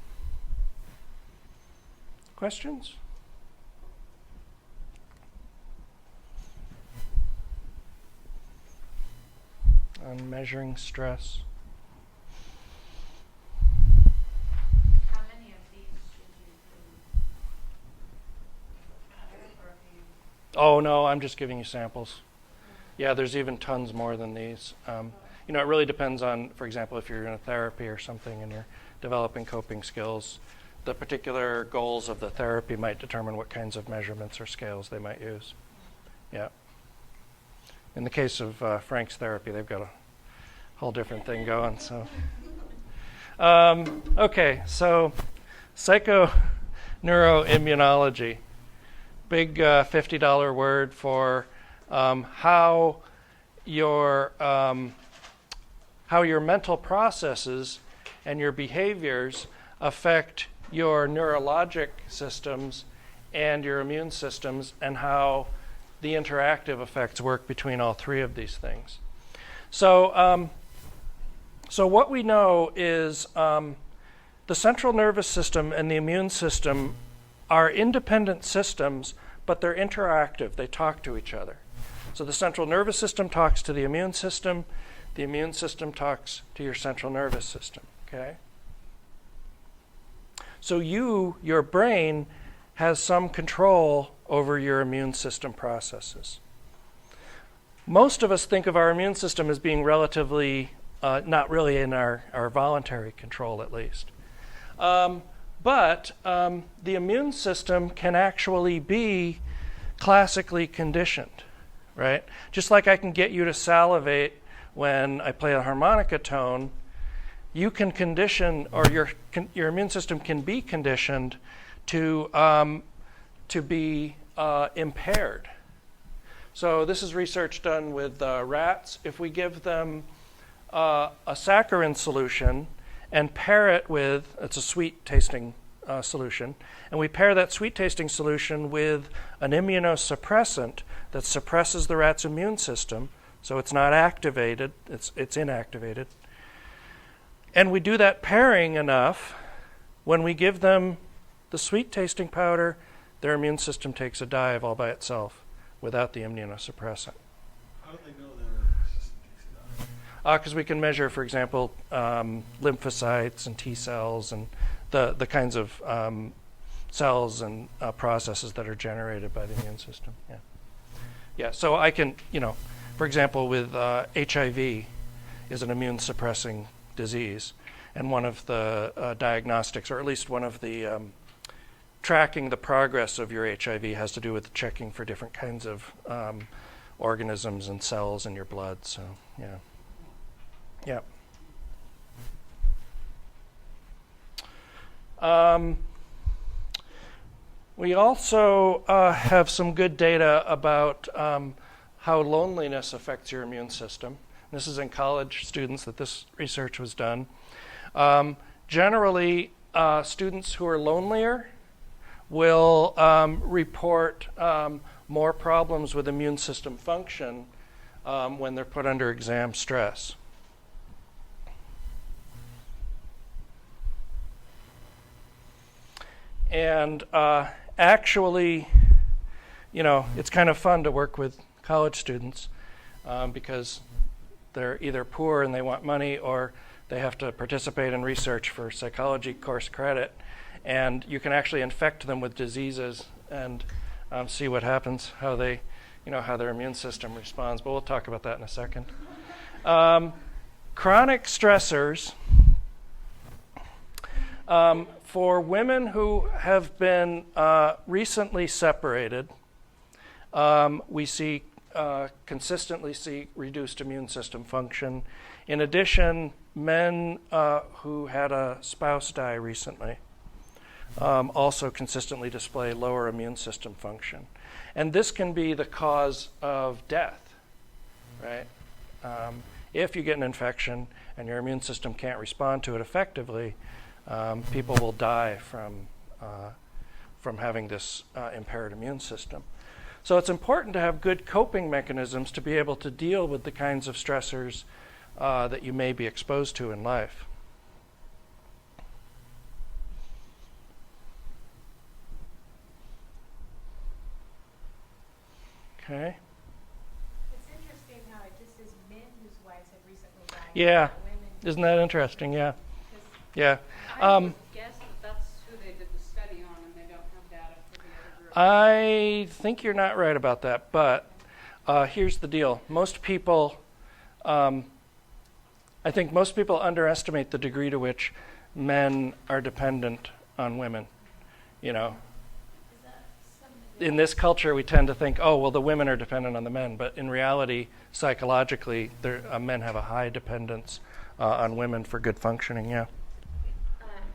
Questions? On measuring stress. How many of these should you do? Or if you Oh, no, I'm just giving you samples. Yeah, there's even tons more than these. It really depends on, for example, if you're in a therapy or something and you're developing coping skills, the particular goals of the therapy might determine what kinds of measurements or scales they might use. Yeah. In the case of Frank's therapy, they've got a whole different thing going. So, okay, so psychoneuroimmunology, big $50 word for how your mental processes and your behaviors affect your neurologic systems and your immune systems, and how the interactive effects work between all three of these things. So what we know is the central nervous system and the immune system are independent systems, but they're interactive. They talk to each other. So the central nervous system talks to the immune system talks to your central nervous system, okay? So your brain has some control over your immune system processes. Most of us think of our immune system as being relatively, not really in our voluntary control at least. But the immune system can actually be classically conditioned, right? Just like I can get you to salivate when I play a harmonica tone, you can condition, or your immune system can be conditioned to be impaired. So this is research done with rats. If we give them a saccharin solution and pair it with, it's a sweet tasting solution, and we pair that sweet tasting solution with an immunosuppressant that suppresses the rat's immune system, so it's not activated, it's inactivated. And we do that pairing enough, when we give them the sweet tasting powder, their immune system takes a dive all by itself without the immunosuppressant. How do they know their system takes it because we can measure, for example, lymphocytes and T cells and the kinds of cells and processes that are generated by the immune system. Yeah. Yeah. So I can, for example, with HIV is an immune suppressing disease, and one of the diagnostics, or at least one of the tracking the progress of your HIV has to do with checking for different kinds of organisms and cells in your blood. So, yeah. Yeah. We also have some good data about how loneliness affects your immune system. This is in college students that this research was done. Generally, students who are lonelier will report more problems with immune system function when they're put under exam stress. And actually, it's kind of fun to work with college students because they're either poor and they want money, or they have to participate in research for psychology course credit. And you can actually infect them with diseases and see what happens, how they, how their immune system responds. But we'll talk about that in a second. Chronic stressors. For women who have been recently separated, we consistently see reduced immune system function. In addition, men who had a spouse die recently also consistently display lower immune system function. And this can be the cause of death, right? If you get an infection and your immune system can't respond to it effectively, people will die from having this impaired immune system. So it's important to have good coping mechanisms to be able to deal with the kinds of stressors that you may be exposed to in life. Okay. It's interesting how it just says men whose wives have recently died. Yeah. Not women. Isn't that interesting? Yeah. 'Cause Yeah. I would guess that that's who they did the study on, and they don't have data for the other group. I think you're not right about that, but here's the deal. Most people, I think most people underestimate the degree to which men are dependent on women. In this culture, we tend to think, oh, well, the women are dependent on the men. But in reality, psychologically, men have a high dependence on women for good functioning, yeah.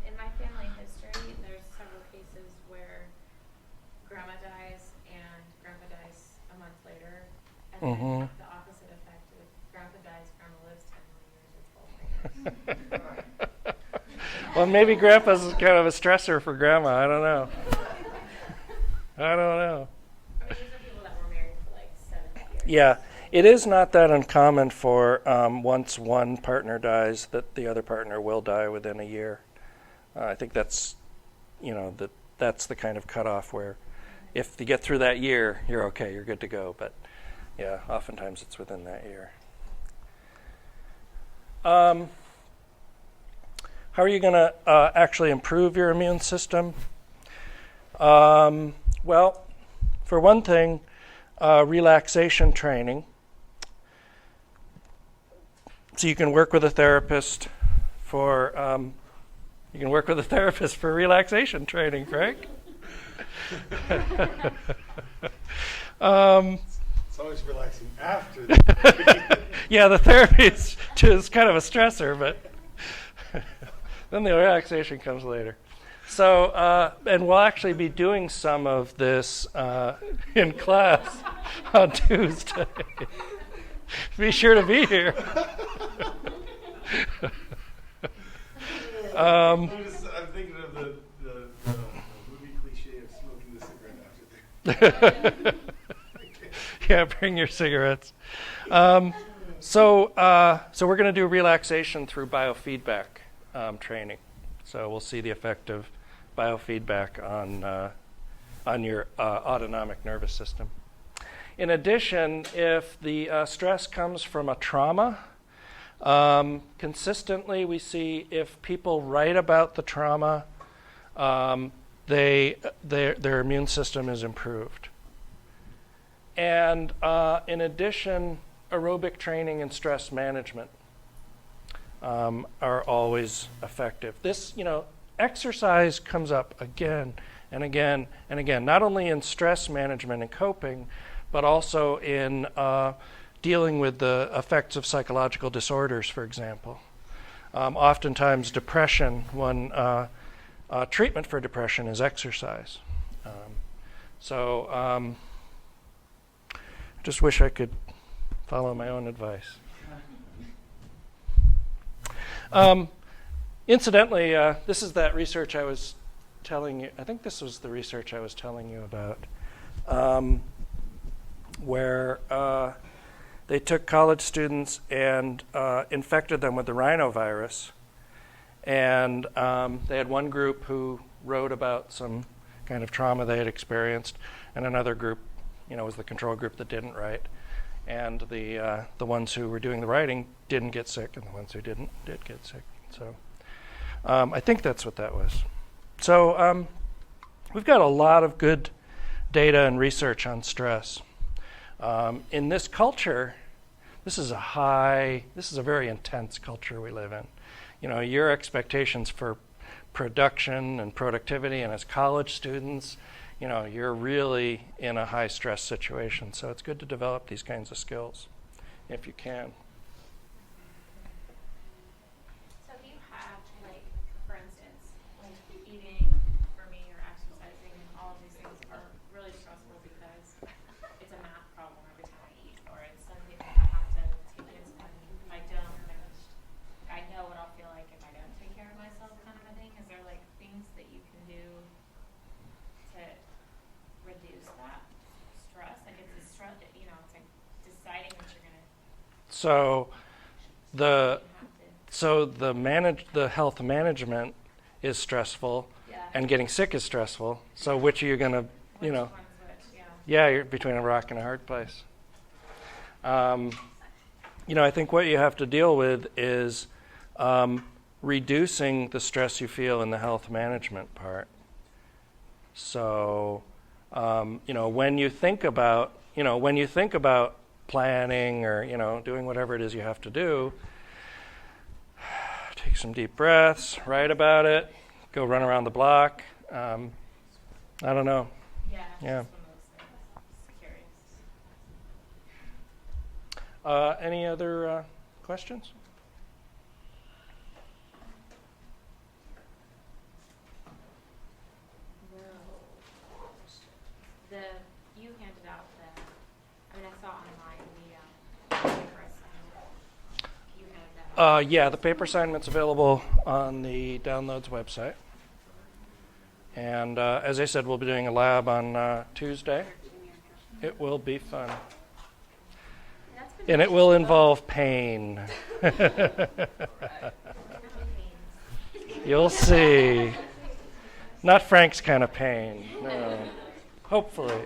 In my family history, there's several cases where grandma dies and grandpa dies a month later. And then the opposite effect. If grandpa dies, grandma lives 10 more years or 12 more years. Well, maybe grandpa's kind of a stressor for grandma. I don't know. Or these are people that were married for like 70 years. Yeah, it is not that uncommon for once one partner dies that the other partner will die within a year. I think that's, that's the kind of cutoff where if you get through that year, you're okay, you're good to go. But yeah, oftentimes it's within that year. How are you going to actually improve your immune system? Well, for one thing, relaxation training. So you can work with a therapist for relaxation training, Frank. It's always relaxing after the Yeah, the therapy is just kind of a stressor, but then the relaxation comes later. So, and we'll actually be doing some of this in class on Tuesday. Be sure to be here. I'm thinking of the movie cliche of smoking the cigarette after the Yeah, bring your cigarettes. So we're going to do relaxation through biofeedback training. So we'll see the effect of biofeedback on your autonomic nervous system. In addition, if the stress comes from a trauma, Consistently, we see if people write about the trauma, their immune system is improved. And in addition, aerobic training and stress management are always effective. This, exercise comes up again and again and again, not only in stress management and coping, but also in dealing with the effects of psychological disorders, for example. Oftentimes depression, one treatment for depression is exercise. I just wish I could follow my own advice. Incidentally, this is that research I was telling you. I think this was the research I was telling you about, where they took college students and infected them with the rhinovirus. And they had one group who wrote about some kind of trauma they had experienced, and another group, was the control group that didn't write. And the ones who were doing the writing didn't get sick, and the ones who didn't did get sick. So I think that's what that was. So we've got a lot of good data and research on stress. In this culture, this is a very intense culture we live in. Your expectations for production and productivity, and as college students, you're really in a high stress situation. So it's good to develop these kinds of skills if you can. So do you have, for instance, eating for me or exercising and all of these things are really stressful because it's a math problem every time I eat, or it's something that I have to take in. If I don't, I know what I'll feel like if I don't take care of myself, kind of a thing. Is there things that you can do to reduce that stress? It's a stress, it's deciding what you're gonna. The health management is stressful, Yeah. and getting sick is stressful. So which are you going to, Which one's which? Yeah, you're between a rock and a hard place. I think what you have to deal with is reducing the stress you feel in the health management part. So, when you think about planning or, doing whatever it is you have to do, take some deep breaths, write about it, go run around the block. I don't know. Yeah. Yeah. Just one of those things. Just curious. Any other questions? You handed out I saw online the paper assignment. You handed that out. Yeah, the paper assignment's available on the Downloads website. And as I said, we'll be doing a lab on Tuesday. It will be fun. That's been And it will involve pain. You'll see. Not Frank's kind of pain. No. Hopefully.